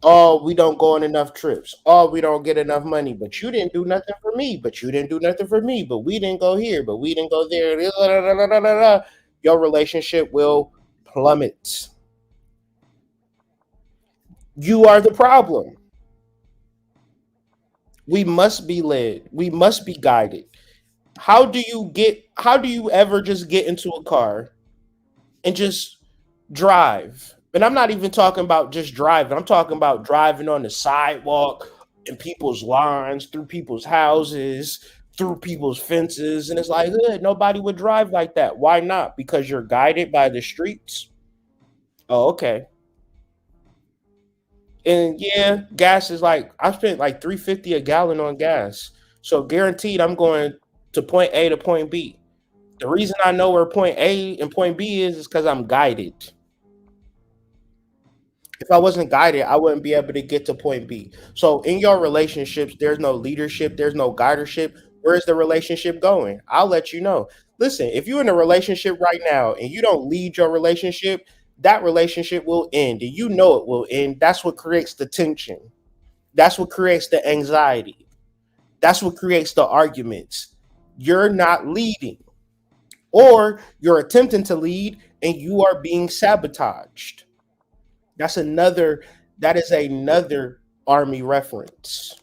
Speaker 2: Oh, we don't go on enough trips. Oh, we don't get enough money. But you didn't do nothing for me. But you didn't do nothing for me. But we didn't go here. But we didn't go there. Your relationship will plummet. You are the problem. We must be led. We must be guided. How do you ever just get into a car and just drive? And I'm not even talking about just driving. I'm talking about driving on the sidewalk, in people's lawns, through people's houses, through people's fences. And it's like, nobody would drive like that. Why not? Because you're guided by the streets. Oh, okay. And yeah, gas is like I spent like 350 a gallon on gas. So guaranteed I'm going to point A to point B. The reason I know where point A and point B is because I'm guided. If I wasn't guided, I wouldn't be able to get to point B. So in your relationships, there's no leadership, there's no guidership. Where is the relationship going? I'll let you know. Listen, if you're in a relationship right now and you don't lead your relationship, that relationship will end. And you know it will end. That's what creates the tension. That's what creates the anxiety. That's what creates the arguments. You're not leading, or you're attempting to lead and you are being sabotaged. That's another, that is another army reference.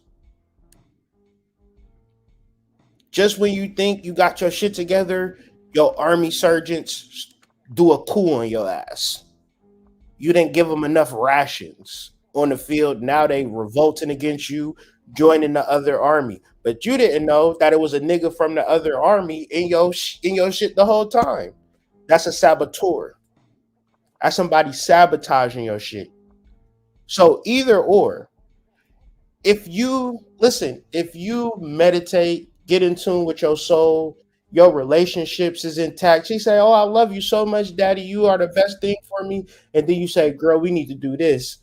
Speaker 2: Just when you think you got your shit together, your army sergeants do a coup on your ass. You didn't give them enough rations on the field. Now they revolting against you, joining the other army. But you didn't know that it was a nigga from the other army in your shit the whole time. That's a saboteur. That's somebody sabotaging your shit. So either or, if you listen, if you meditate, get in tune with your soul, your relationships is intact. She say, "Oh, I love you so much, Daddy. You are the best thing for me." And then you say, "Girl, we need to do this,"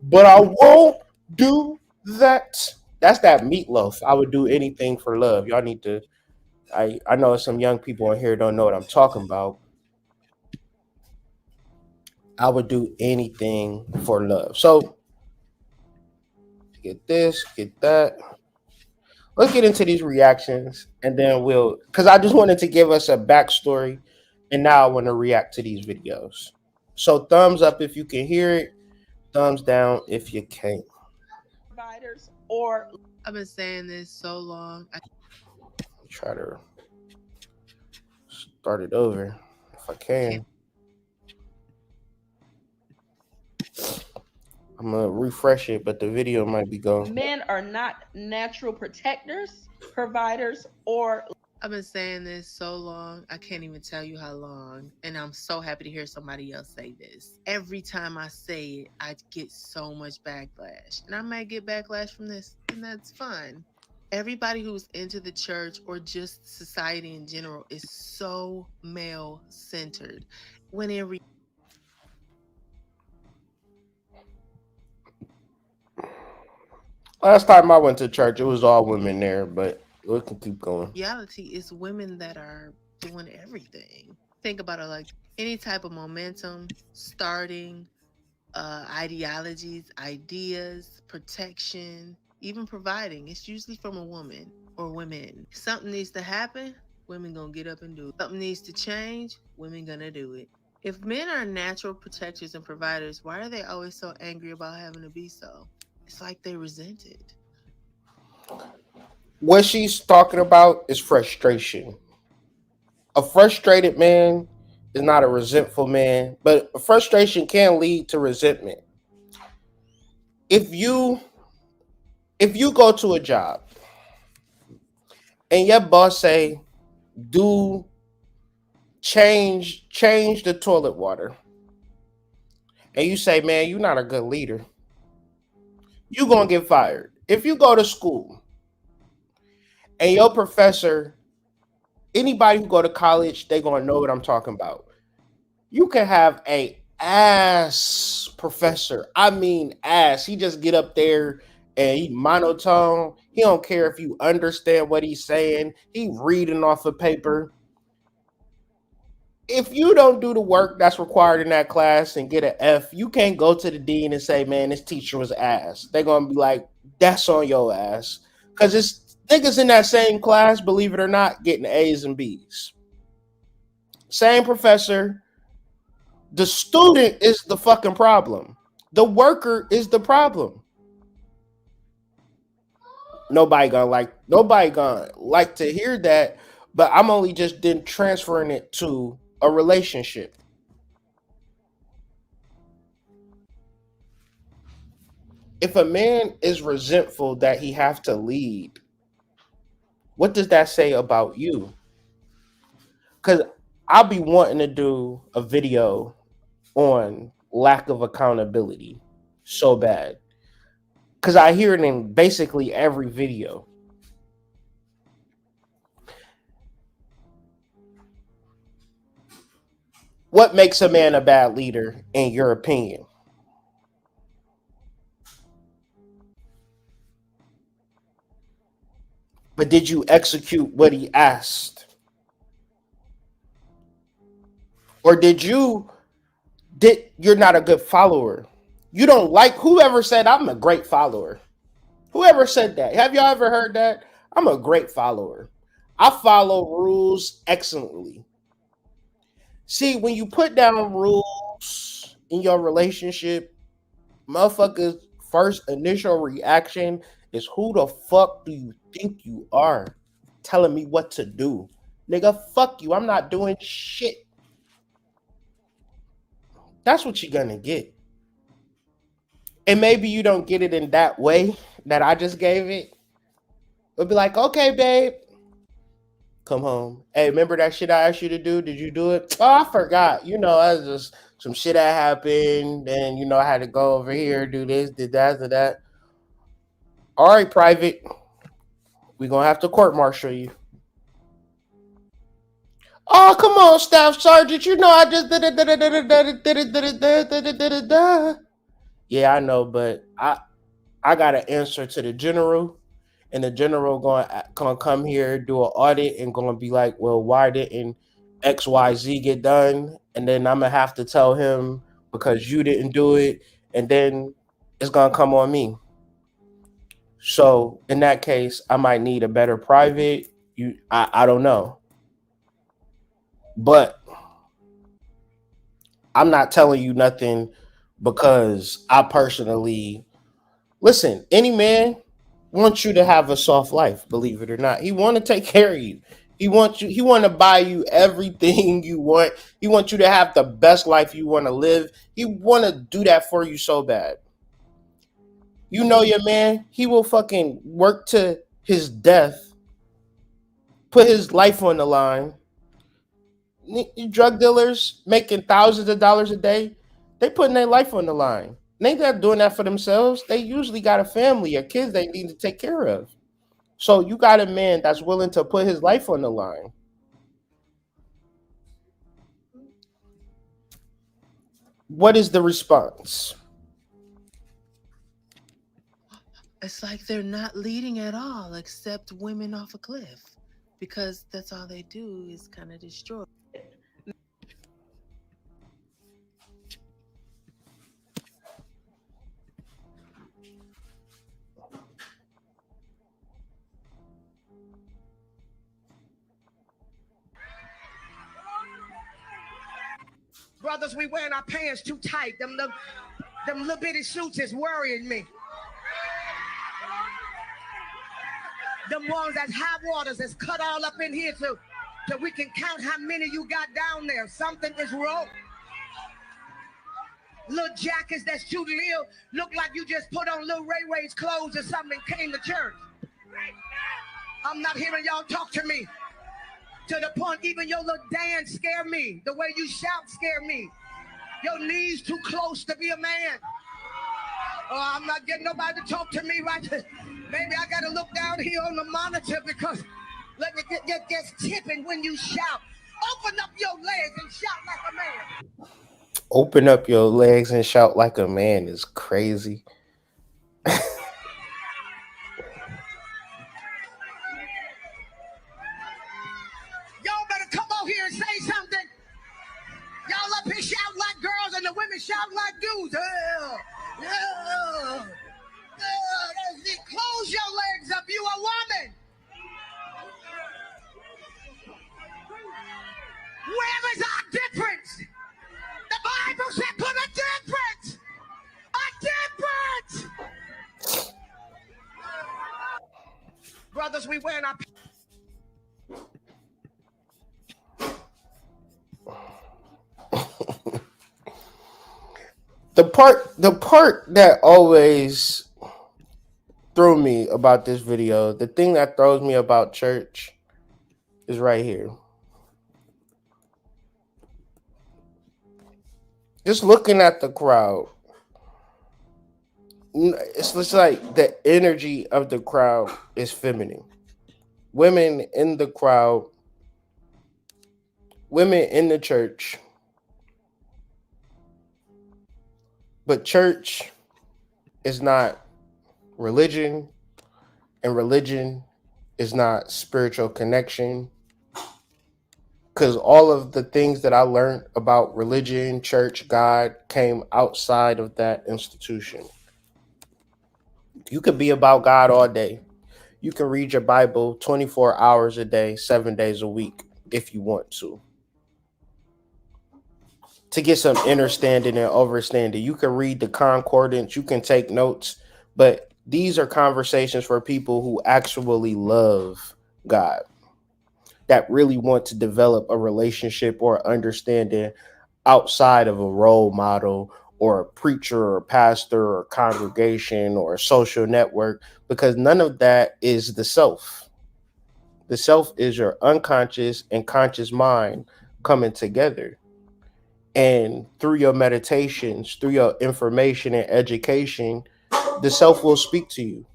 Speaker 2: but I won't do that. That's that meatloaf. I would do anything for love. Y'all need to. I know some young people in here don't know what I'm talking about. I would do anything for love. So get this, get that. Let's get into these reactions, and then we'll, because I just wanted to give us a backstory, and now I want to react to these videos. So thumbs up if you can hear it, thumbs down if you can't.
Speaker 9: Providers, or I've been saying this so long.
Speaker 2: Try to start it over if I can. I'm gonna refresh it, but the video might be gone.
Speaker 9: Men are not natural protectors, providers, or I've been saying this so long, I can't even tell you how long. And I'm so happy to hear somebody else say this. Every time I say it, I get so much backlash. And I might get backlash from this, and that's fine. Everybody who's into the church or just society in general is so male-centered. When in
Speaker 2: Last time I went to church, it was all women there, but we can keep going.
Speaker 9: reality, is women that are doing everything. Think about it, like any type of momentum, starting, ideologies, ideas, protection, even providing. It's usually from a woman or women. If something needs to happen, women gonna get up and do it. Something needs to change, women gonna do it. If men are natural protectors and providers, why are they always so angry about having to be so? It's like they resent it.
Speaker 2: What she's talking about is frustration. A frustrated man is not a resentful man, but frustration can lead to resentment. If you go to a job and your boss say, do change the toilet water, and you say, man, you're not a good leader, you're gonna get fired. If you go to school and your professor, anybody who go to college, they gonna know what I'm talking about. You can have a ass professor. I mean ass. He just get up there and he monotone. He don't care if you understand what he's saying. He reading off a paper. If you don't do the work that's required in that class and get an F, you can't go to the dean and say, man, this teacher was ass. They're gonna be like, that's on your ass. Because it's niggas in that same class, believe it or not, getting A's and B's. Same professor. The student is the fucking problem. The worker is the problem. Nobody gonna like to hear that, but I'm only just then transferring it to a relationship. If a man is resentful that he have to lead, what does that say about you? Because I'll be wanting to do a video on lack of accountability so bad. Because I hear it in basically every video. What makes a man a bad leader, in your opinion? But did you execute what he asked? Or did you you're not a good follower. You don't like whoever said I'm a great follower. Whoever said that? Have y'all ever heard that? I'm a great follower. I follow rules excellently. See, when you put down rules in your relationship, motherfuckers' first initial reaction is who the fuck do you think you are? Telling me what to do. Nigga, fuck you. I'm not doing shit. That's what you're gonna get. And maybe you don't get it in that way that I just gave it. It'll be like, okay, babe, come home. Hey, remember that shit I asked you to do? Did you do it? Oh, I forgot. I was just some shit that happened. And, I had to go over here, do this, did that, did that. All right, private. We're going to have to court martial you. Oh, come on, Staff Sergeant. I just did it. Yeah, I know, but I got to answer to the general. And the general gonna come here, do an audit, and gonna be like, well, why didn't XYZ get done? And then I'm gonna have to tell him because you didn't do it, and then it's gonna come on me. So in that case, I might need a better private. I don't know. But I'm not telling you nothing because I personally listen, any man wants you to have a soft life, believe it or not. He want to take care of you. He want to buy you everything you want. He wants you to have the best life you want to live. He want to do that for you so bad. You know your man, he will fucking work to his death, put his life on the line. Drug dealers making thousands of dollars a day, they putting their life on the line. They not doing that for themselves. They usually got a family or kids they need to take care of. So you got a man that's willing to put his life on the line. What is the response?
Speaker 9: It's like they're not leading at all, except women off a cliff, because that's all they do is kind of destroy.
Speaker 10: Brothers, we wearing our pants too tight. Them little bitty suits is worrying me. Them ones that's high waters that's cut all up in here so we can count how many you got down there. Something is wrong. Little jackets that's too little, look like you just put on little Ray Ray's clothes or something and came to church. I'm not hearing y'all talk to me. To the point, even your little dance scare me. The way you shout scare me. Your knees too close to be a man. Oh, I'm not getting nobody to talk to me right. Maybe I gotta look down here on the monitor because let me get tipping when you shout. Open up your legs and shout like a man.
Speaker 2: Open up your legs and shout like a man is crazy.
Speaker 10: Y'all better come out here and say something. Y'all up here shouting like girls and the women shouting like dudes. Close your legs up, you a woman. Where is our difference? The Bible said put a difference. A difference. Brothers, we wearing our...
Speaker 2: The part that always threw me about this video, the thing that throws me about church is right here. Just looking at the crowd, it's just like the energy of the crowd is feminine. Women in the crowd, women in the church. But church is not religion, and religion is not spiritual connection. because all of the things that I learned about religion, church, God came outside of that institution. You could be about God all day. You can read your Bible 24 hours a day, 7 days a week, if you want to get some understanding and overstanding. You can read the concordance, you can take notes, but these are conversations for people who actually love God, that really want to develop a relationship or understanding outside of a role model or a preacher or a pastor or a congregation or a social network, because none of that is the self. The self is your unconscious and conscious mind coming together. And through your meditations, through your information and education, the self will speak to you.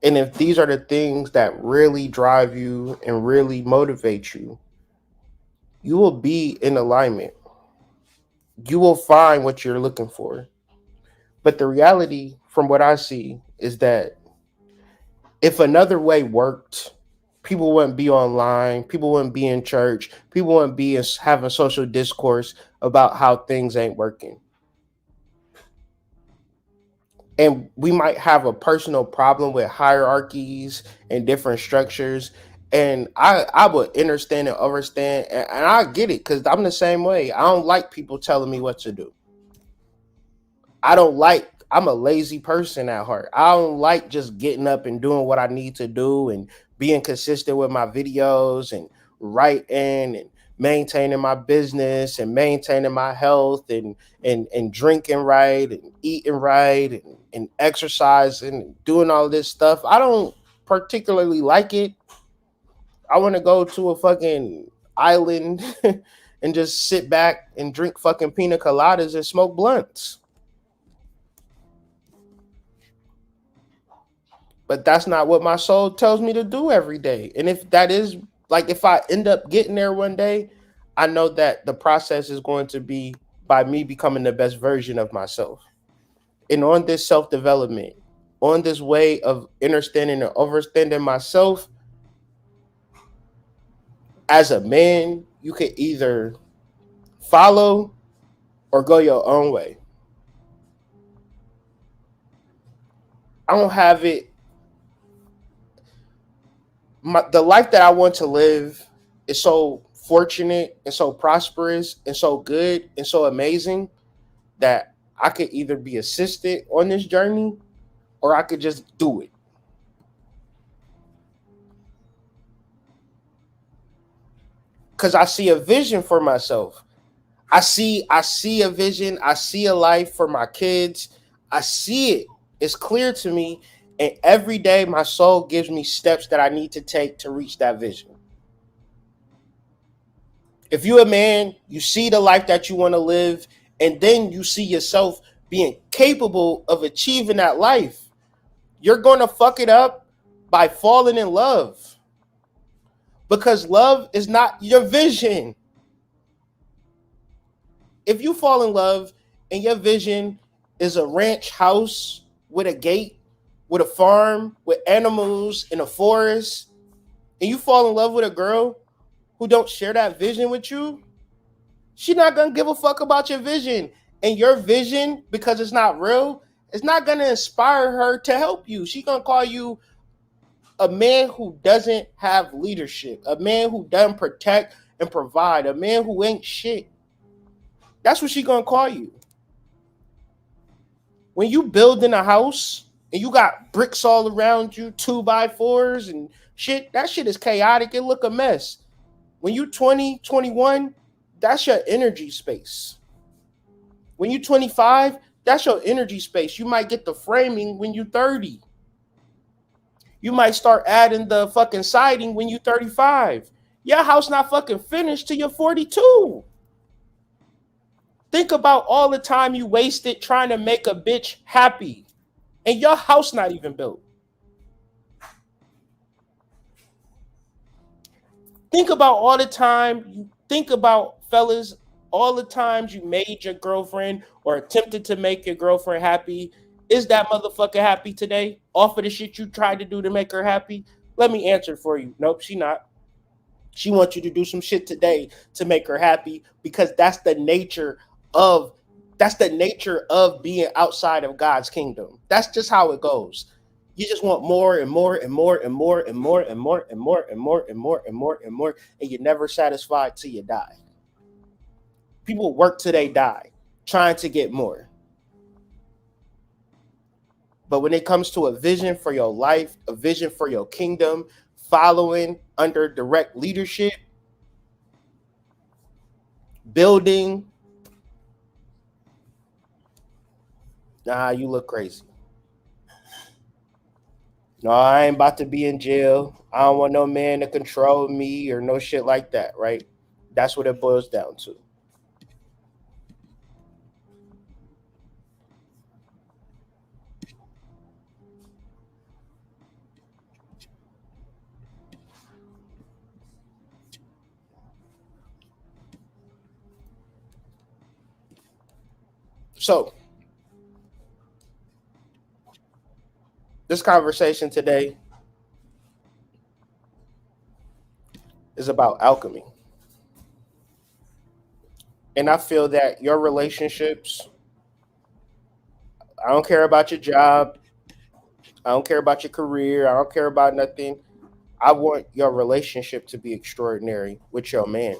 Speaker 2: And if these are the things that really drive you and really motivate you, you will be in alignment. You will find what you're looking for. But the reality, from what I see, is that if another way worked, people wouldn't be online, people wouldn't be in church, people wouldn't be having social discourse about how things ain't working. And we might have a personal problem with hierarchies and different structures. And I would understand and understand, and I get it because I'm the same way. I don't like people telling me what to do. I'm a lazy person at heart. I don't like just getting up and doing what I need to do and being consistent with my videos and writing and maintaining my business and maintaining my health and drinking right and eating right and exercising and doing all this stuff. I don't particularly like it. I want to go to a fucking island and just sit back and drink fucking pina coladas and smoke blunts. But that's not what my soul tells me to do every day. And if that is, like, if I end up getting there one day, I know that the process is going to be by me becoming the best version of myself. And on this self-development, on this way of understanding and overstanding myself, as a man, you can either follow or go your own way. I don't have it. The life that I want to live is so fortunate and so prosperous and so good and so amazing that I could either be assisted on this journey or I could just do it. Because I see a vision for myself. I see a vision. I see a life for my kids. I see it. It's clear to me. And every day my soul gives me steps that I need to take to reach that vision. If you're a man, you see the life that you want to live, and then you see yourself being capable of achieving that life, you're going to fuck it up by falling in love. Because love is not your vision. If you fall in love and your vision is a ranch house with a gate, with a farm, with animals in a forest, and you fall in love with a girl who don't share that vision with you, she's not going to give a fuck about your vision. And your vision, because it's not real, it's not going to inspire her to help you. She's going to call you a man who doesn't have leadership, a man who doesn't protect and provide, a man who ain't shit. That's what she's going to call you. When you build in a house and you got bricks all around you, 2x4s and shit, that shit is chaotic. It look a mess. When you 20, 21, that's your energy space. When you 25, that's your energy space. You might get the framing when you 30. You might start adding the fucking siding when you 35. Your house not fucking finished till you're 42. Think about all the time you wasted trying to make a bitch happy and your house not even built. Think about all the time you think about, fellas, all the times you made your girlfriend or attempted to make your girlfriend happy. Is that motherfucker happy today? Off of the shit you tried to do to make her happy? Let me answer for you. Nope, she not. She wants you to do some shit today to make her happy because of that's the nature of being outside of God's kingdom. That's just how it goes. You just want more and more and more and more and more and more and more and more and more and more and more, and you're never satisfied till you die. People work till they die, trying to get more. But when it comes to a vision for your life, a vision for your kingdom, following under direct leadership, building, nah, you look crazy. No, I ain't about to be in jail. I don't want no man to control me or no shit like that, right? That's what it boils down to. So, this conversation today is about alchemy. And I feel that your relationships, I don't care about your job, I don't care about your career, I don't care about nothing. I want your relationship to be extraordinary with your man.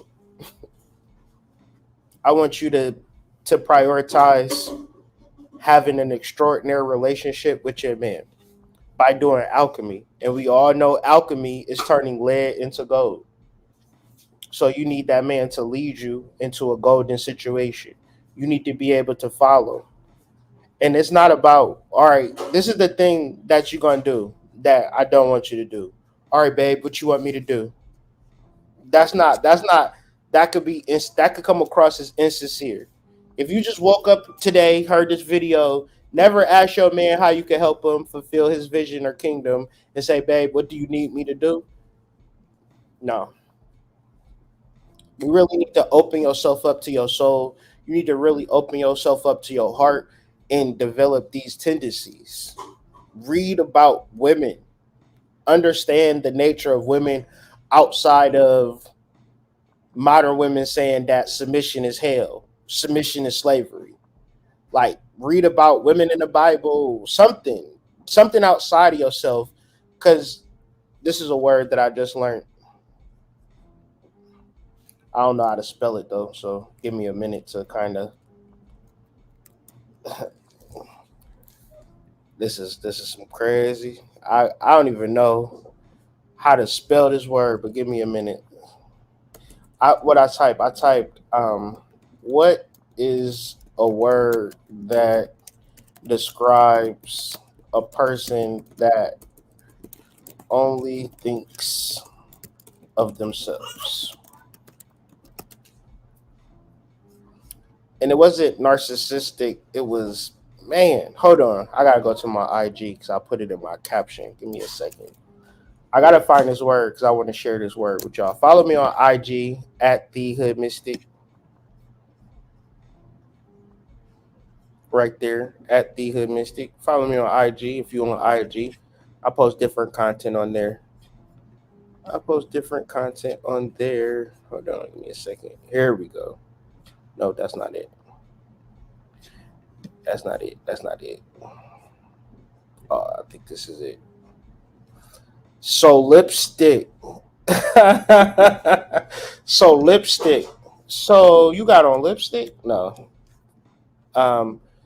Speaker 2: I want you to prioritize having an extraordinary relationship with your man by doing alchemy. And we all know alchemy is turning lead into gold. So you need that man to lead you into a golden situation. You need to be able to follow. And it's not about, all right, this is the thing that you're going to do that I don't want you to do. All right, babe, what you want me to do? That's not that could come across as insincere. If you just woke up today, heard this video, never ask your man how you can help him fulfill his vision or kingdom, and say, babe, what do you need me to do? No. You really need to open yourself up to your soul. You need to really open yourself up to your heart and develop these tendencies. Read about women. Understand the nature of women outside of modern women saying that submission is hell, submission is slavery. Like, read about women in the Bible, something outside of yourself, because this is a word that I just learned. I don't know how to spell it though, so give me a minute to kind of. This is some crazy. I don't even know how to spell this word, but give me a minute. I typed what is a word that describes a person that only thinks of themselves. And it wasn't narcissistic. It was, man, hold on. I got to go to my IG because I put it in my caption. Give me a second. I got to find this word because I want to share this word with y'all. Follow me on IG at The Hood Mystic. Right there at The Hood Mystic. Follow me on IG if you're on IG. I post different content on there. Hold on, give me a second. Here we go. No, that's not it. That's not it. Oh, I think this is it. So lipstick. So lipstick. So you got on lipstick? No.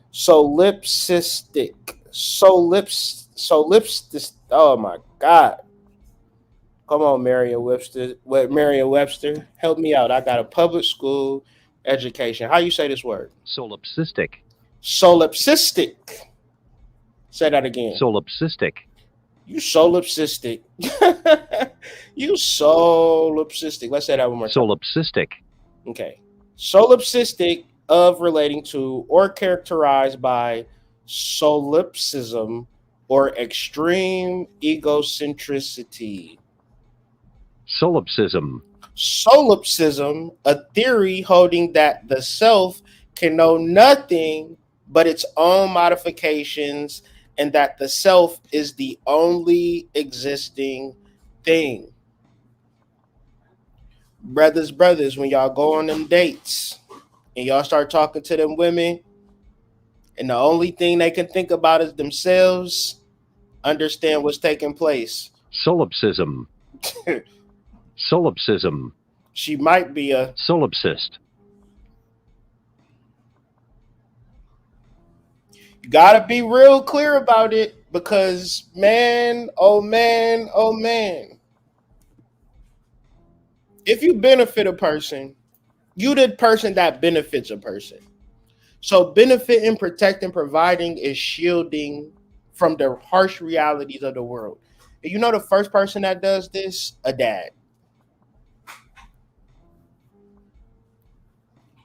Speaker 2: So lipstick. Oh my God. Come on, Merriam-Webster. Merriam-Webster, help me out. I got a public school education. How you say this word?
Speaker 11: Solipsistic.
Speaker 2: Solipsistic. Say that again.
Speaker 11: Solipsistic.
Speaker 2: You solipsistic. You solipsistic. Let's say that one more time.
Speaker 11: Solipsistic.
Speaker 2: Okay. Solipsistic of relating to or characterized by solipsism or extreme egocentricity.
Speaker 11: Solipsism.
Speaker 2: Solipsism, a theory holding that the self can know nothing but its own modifications and that the self is the only existing thing. Brothers, when y'all go on them dates and y'all start talking to them women, and the only thing they can think about is themselves, understand what's taking place.
Speaker 11: Solipsism. Solipsism.
Speaker 2: She might be a
Speaker 11: solipsist.
Speaker 2: You gotta be real clear about it because, man, oh man, oh man. If you benefit a person, you the person that benefits a person. So benefiting, protecting, providing is shielding from the harsh realities of the world. And you know the first person that does this? A dad.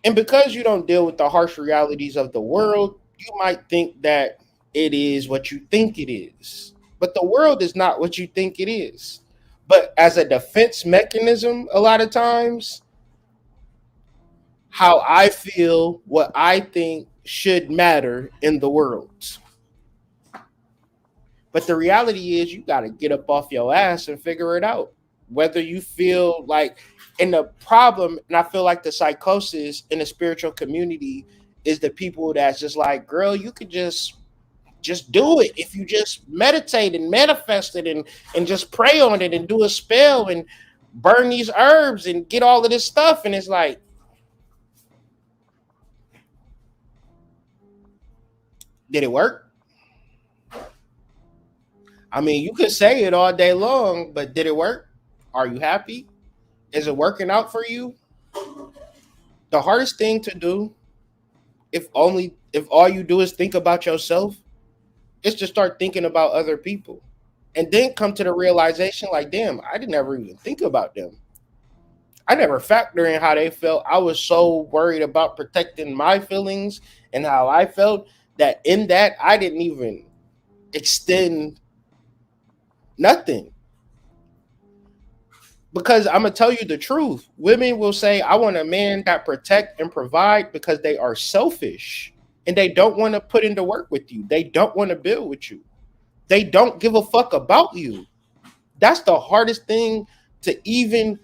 Speaker 2: And because you don't deal with the harsh realities of the world, you might think that it is what you think it is. But the world is not what you think it is. But as a defense mechanism, a lot of times, how I feel, what I think should matter in the world. But the reality is, you got to get up off your ass and figure it out. Whether you feel like, and the problem, and I feel like the psychosis in the spiritual community is the people that's just like, girl, you could just do it. If you just meditate and manifest it and just pray on it and do a spell and burn these herbs and get all of this stuff. And it's like, did it work? I mean, you could say it all day long, but did it work? Are you happy? Is it working out for you? The hardest thing to do, if all you do is think about yourself, is to start thinking about other people. And then come to the realization like, damn, I didn't ever even think about them. I never factor in how they felt. I was so worried about protecting my feelings and how I felt that in that I didn't even extend nothing. Because I'm going to tell you the truth. Women will say, I want a man that protect and provide because they are selfish and they don't want to put into work with you. They don't want to build with you. They don't give a fuck about you. That's the hardest thing to even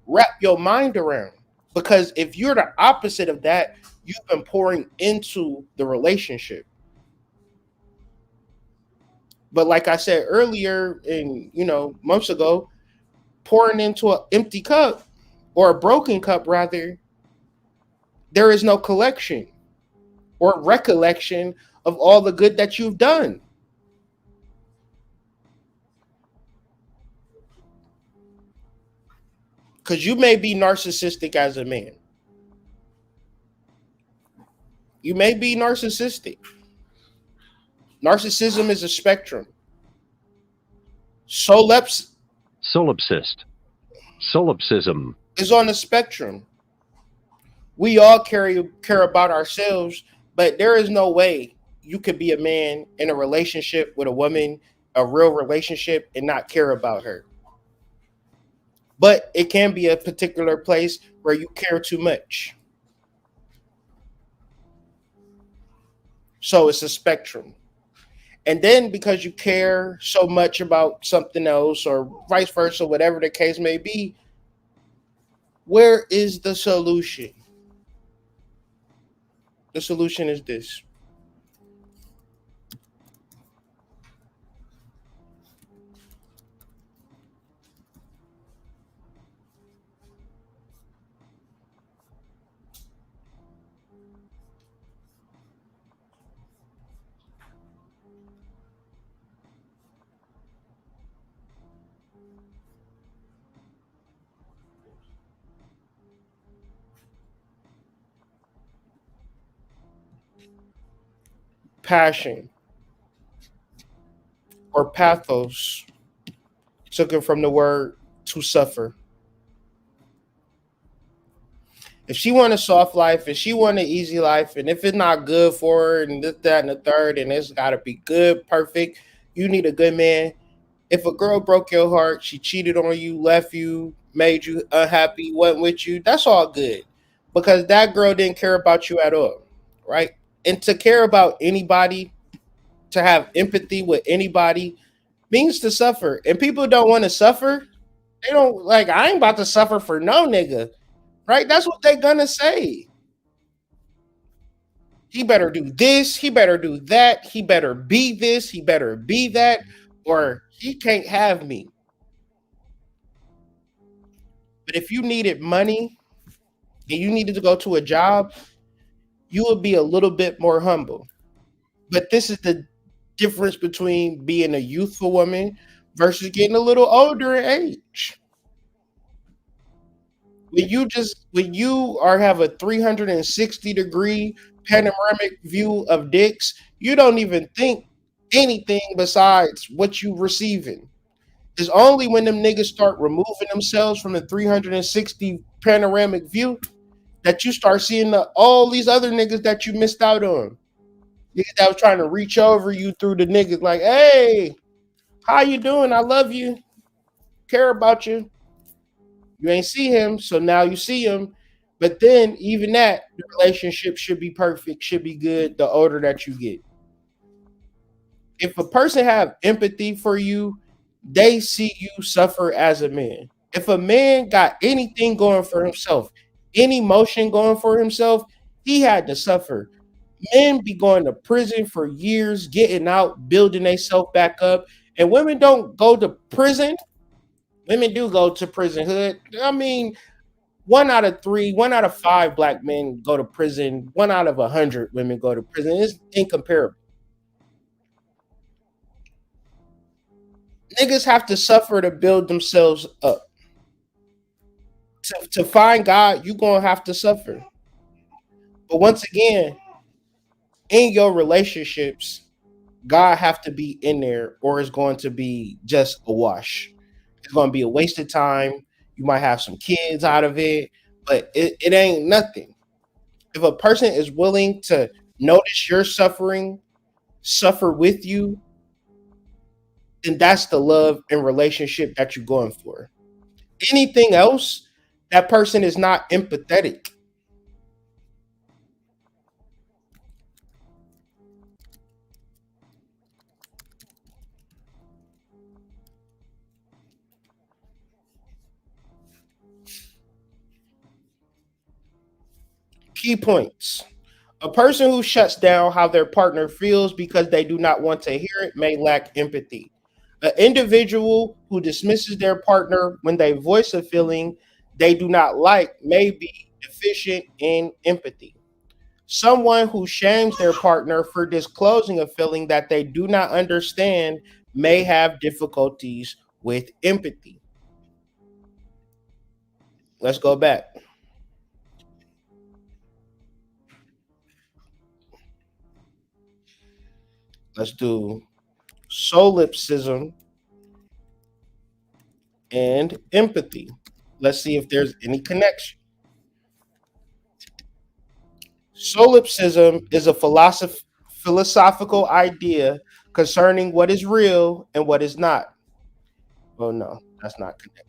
Speaker 2: wrap your mind around. Because if you're the opposite of that, you've been pouring into the relationship. But like I said earlier, and months ago, pouring into an empty cup or a broken cup, rather, there is no collection or recollection of all the good that you've done. Because you may be narcissistic as a man. You may be narcissistic. Narcissism is a spectrum. Solipsist.
Speaker 11: Solipsism
Speaker 2: is on the spectrum. We all care about ourselves, but there is no way you could be a man in a relationship with a woman, a real relationship, and not care about her. But it can be a particular place where you care too much. So it's a spectrum. And then because you care so much about something else or vice versa, whatever the case may be, where is the solution? The solution is this. Passion or pathos, taken from the word to suffer. If she want a soft life, if she want an easy life, and if it's not good for her, and this, that, and the third, and it's got to be good, perfect, you need a good man. If a girl broke your heart, she cheated on you, left you, made you unhappy, went with you, that's all good. Because that girl didn't care about you at all, right? And to care about anybody, to have empathy with anybody, means to suffer. And people don't want to suffer. They don't like. I ain't about to suffer for no nigga, right? That's what they gonna say. He better do this. He better do that. He better be this. He better be that, or he can't have me. But if you needed money and you needed to go to a job, you would be a little bit more humble. But this is the difference between being a youthful woman versus getting a little older in age. When you are have a 360-degree panoramic view of dicks, you don't even think anything besides what you receiving. It's only when them niggas start removing themselves from the 360 panoramic view that you start seeing all these other niggas that you missed out on. Niggas that was trying to reach over you through the niggas like, hey, how you doing? I love you. Care about you. You ain't see him, so now you see him. But then even that, the relationship should be perfect, should be good the older that you get. If a person have empathy for you, they see you suffer as a man. If a man got anything going for himself, any motion going for himself, he had to suffer. Men be going to prison for years, getting out, building themselves back up. And women don't go to prison. Women do go to prison hood. I mean, 1 out of 3, 1 out of 5 black men go to prison. 1 out of 100 women go to prison. It's incomparable. Niggas have to suffer to build themselves up. To find God, you gonna have to suffer. But once again, in your relationships, God have to be in there, or it's going to be just a wash. It's going to be a waste of time. You might have some kids out of it, but it ain't nothing. If a person is willing to notice your suffering, suffer with you, then that's the love and relationship that you're going for. Anything else, that person is not empathetic. Key points. A person who shuts down how their partner feels because they do not want to hear it may lack empathy. An individual who dismisses their partner when they voice a feeling they do not like may be deficient in empathy. Someone who shames their partner for disclosing a feeling that they do not understand may have difficulties with empathy. Let's go back. Let's do solipsism and empathy. Let's see if there's any connection. Solipsism is a philosophical idea concerning what is real and what is not. Oh no, that's not connected.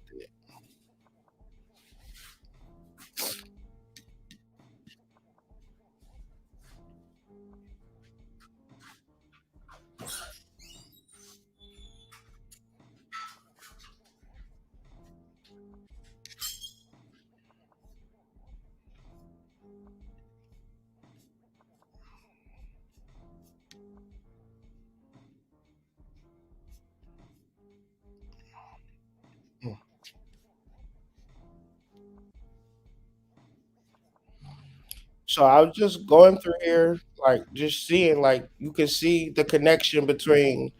Speaker 2: So I was just going through here, like just seeing, like you can see the connection between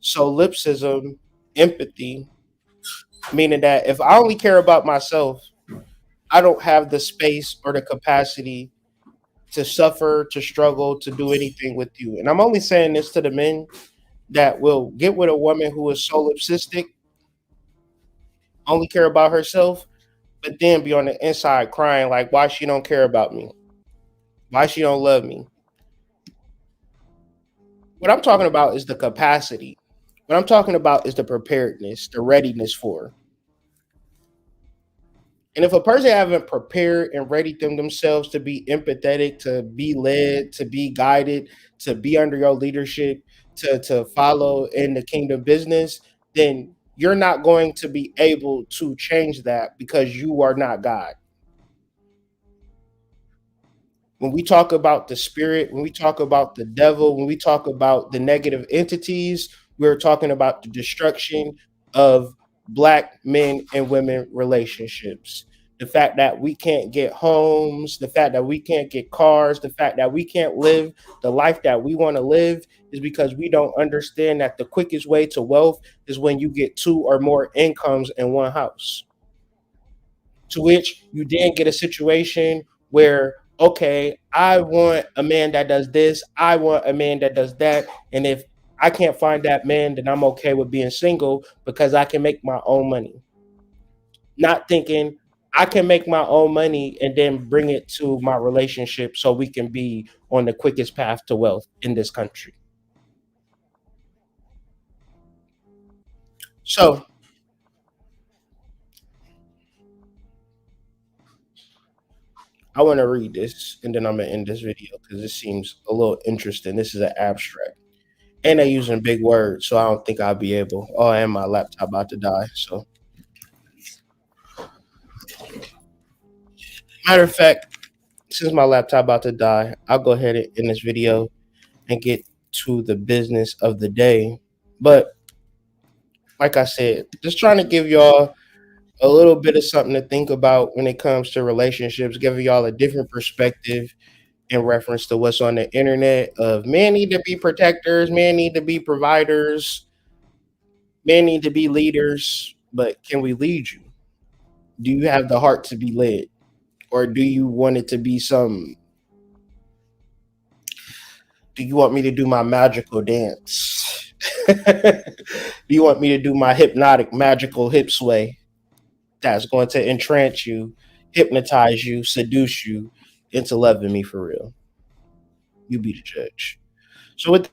Speaker 2: solipsism, empathy, meaning that if I only care about myself, I don't have the space or the capacity to suffer, to struggle, to do anything with you. And I'm only saying this to the men that will get with a woman who is solipsistic, only care about herself, but then be on the inside crying like why she don't care about me, why she don't love me. What I'm talking about is the capacity. What I'm talking about is the preparedness, the readiness for. And if a person haven't prepared and readied themselves to be empathetic, to be led, to be guided, to be under your leadership, to follow in the kingdom business, then you're not going to be able to change that because you are not God. When we talk about the spirit, when we talk about the devil, when we talk about the negative entities, we're talking about the destruction of black men and women relationships. The fact that we can't get homes, the fact that we can't get cars, the fact that we can't live the life that we want to live is because we don't understand that the quickest way to wealth is when you get two or more incomes in one house, to which you then get a situation where, okay, I want a man that does this, I want a man that does that, and if I can't find that man, then I'm okay with being single because I can make my own money. Not thinking I can make my own money and then bring it to my relationship so we can be on the quickest path to wealth in this country. So I want to read this and then I'm gonna end this video because it seems a little interesting. This is an abstract. And they're using big words, so I don't think I'll be able. Oh, and my laptop about to die. So, matter of fact, since my laptop about to die, I'll go ahead and end this video and get to the business of the day. But like I said, just trying to give y'all a little bit of something to think about when it comes to relationships, giving y'all a different perspective in reference to what's on the internet of men need to be protectors, men need to be providers, men need to be leaders, but can we lead you? Do you have the heart to be led? Or do you want it to be some, do you want me to do my magical dance? Do you want me to do my hypnotic magical hip sway that's going to entrance you, hypnotize you, seduce you into loving me for real? You be the judge. So with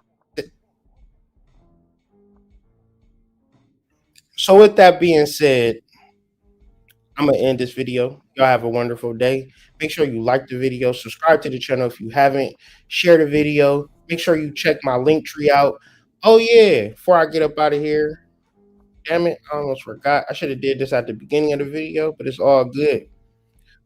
Speaker 2: that being said, I'm gonna end this video. Y'all have a wonderful day. Make sure you like the video, subscribe to the channel if you haven't, share the video. Make sure you check my link tree out. Oh yeah, before I get up out of here, damn it, I almost forgot. I should have did this at the beginning of the video, but it's all good.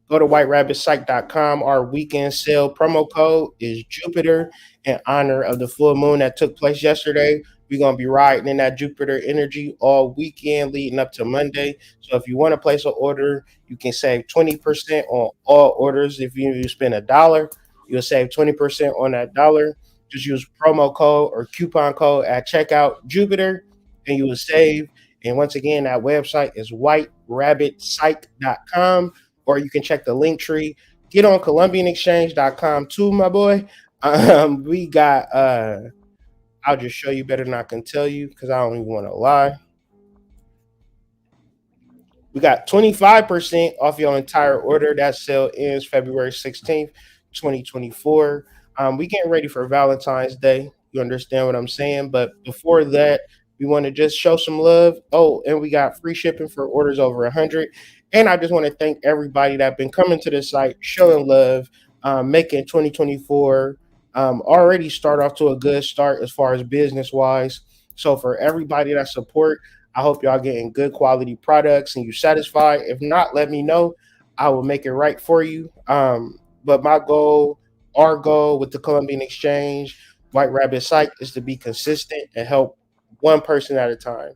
Speaker 2: Go to whiterabbitpsych.com. Our weekend sale promo code is Jupiter in honor of the full moon that took place yesterday. We're going to be riding in that Jupiter energy all weekend leading up to Monday. So if you want to place an order, you can save 20% on all orders. If you spend $1, you'll save 20% on that dollar. Just use promo code or coupon code at checkout Jupiter and you will save. And once again, that website is whiterabbitpsych.com, or you can check the link tree. Get on columbianexchange.com too, my boy. We got I'll just show you better than I can tell you because I don't even want to lie. We got 25% off your entire order. That sale ends February 16th, 2024. We getting ready for Valentine's Day. You understand what I'm saying? But before that, we want to just show some love. Oh, and we got free shipping for orders over 100. And I just want to thank everybody that been coming to the site, showing love, making 2024 already start off to a good start as far as business wise. So for everybody that support, I hope y'all getting good quality products and you satisfied. If not, let me know. I will make it right for you. But my goal, our goal with the Columbian Exchange, White Rabbit Psych, is to be consistent and help one person at a time.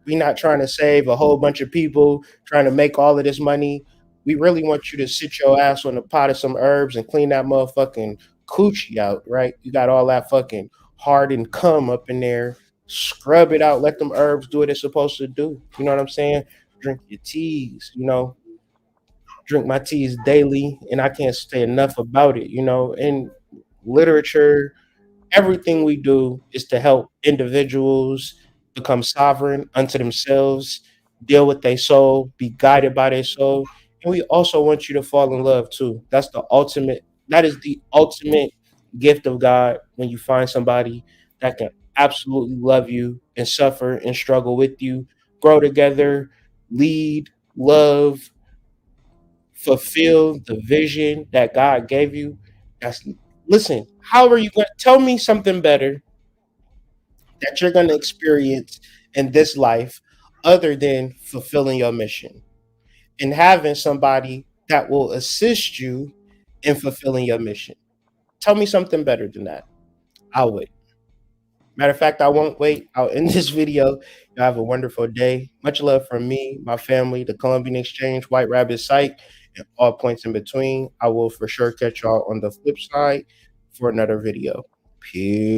Speaker 2: We're not trying to save a whole bunch of people, trying to make all of this money. We really want you to sit your ass on a pot of some herbs and clean that motherfucking coochie out, right? You got all that fucking hardened cum up in there. Scrub it out. Let them herbs do what it's supposed to do. You know what I'm saying? Drink your teas, drink my teas daily, and I can't say enough about it, in literature, everything we do is to help individuals become sovereign unto themselves, deal with their soul, be guided by their soul. And we also want you to fall in love too. That is the ultimate gift of God when you find somebody that can absolutely love you and suffer and struggle with you, grow together, lead, love, fulfill the vision that God gave you. That's Listen, how are you going to tell me something better that you're going to experience in this life other than fulfilling your mission and having somebody that will assist you in fulfilling your mission. Tell me something better than that. I'll wait. Matter of fact, I won't wait. I'll end this video. You have a wonderful day. Much love from me, my family, the Columbian Exchange, White Rabbit Psych, and all points in between. I will for sure catch y'all on the flip side for another video. Peace.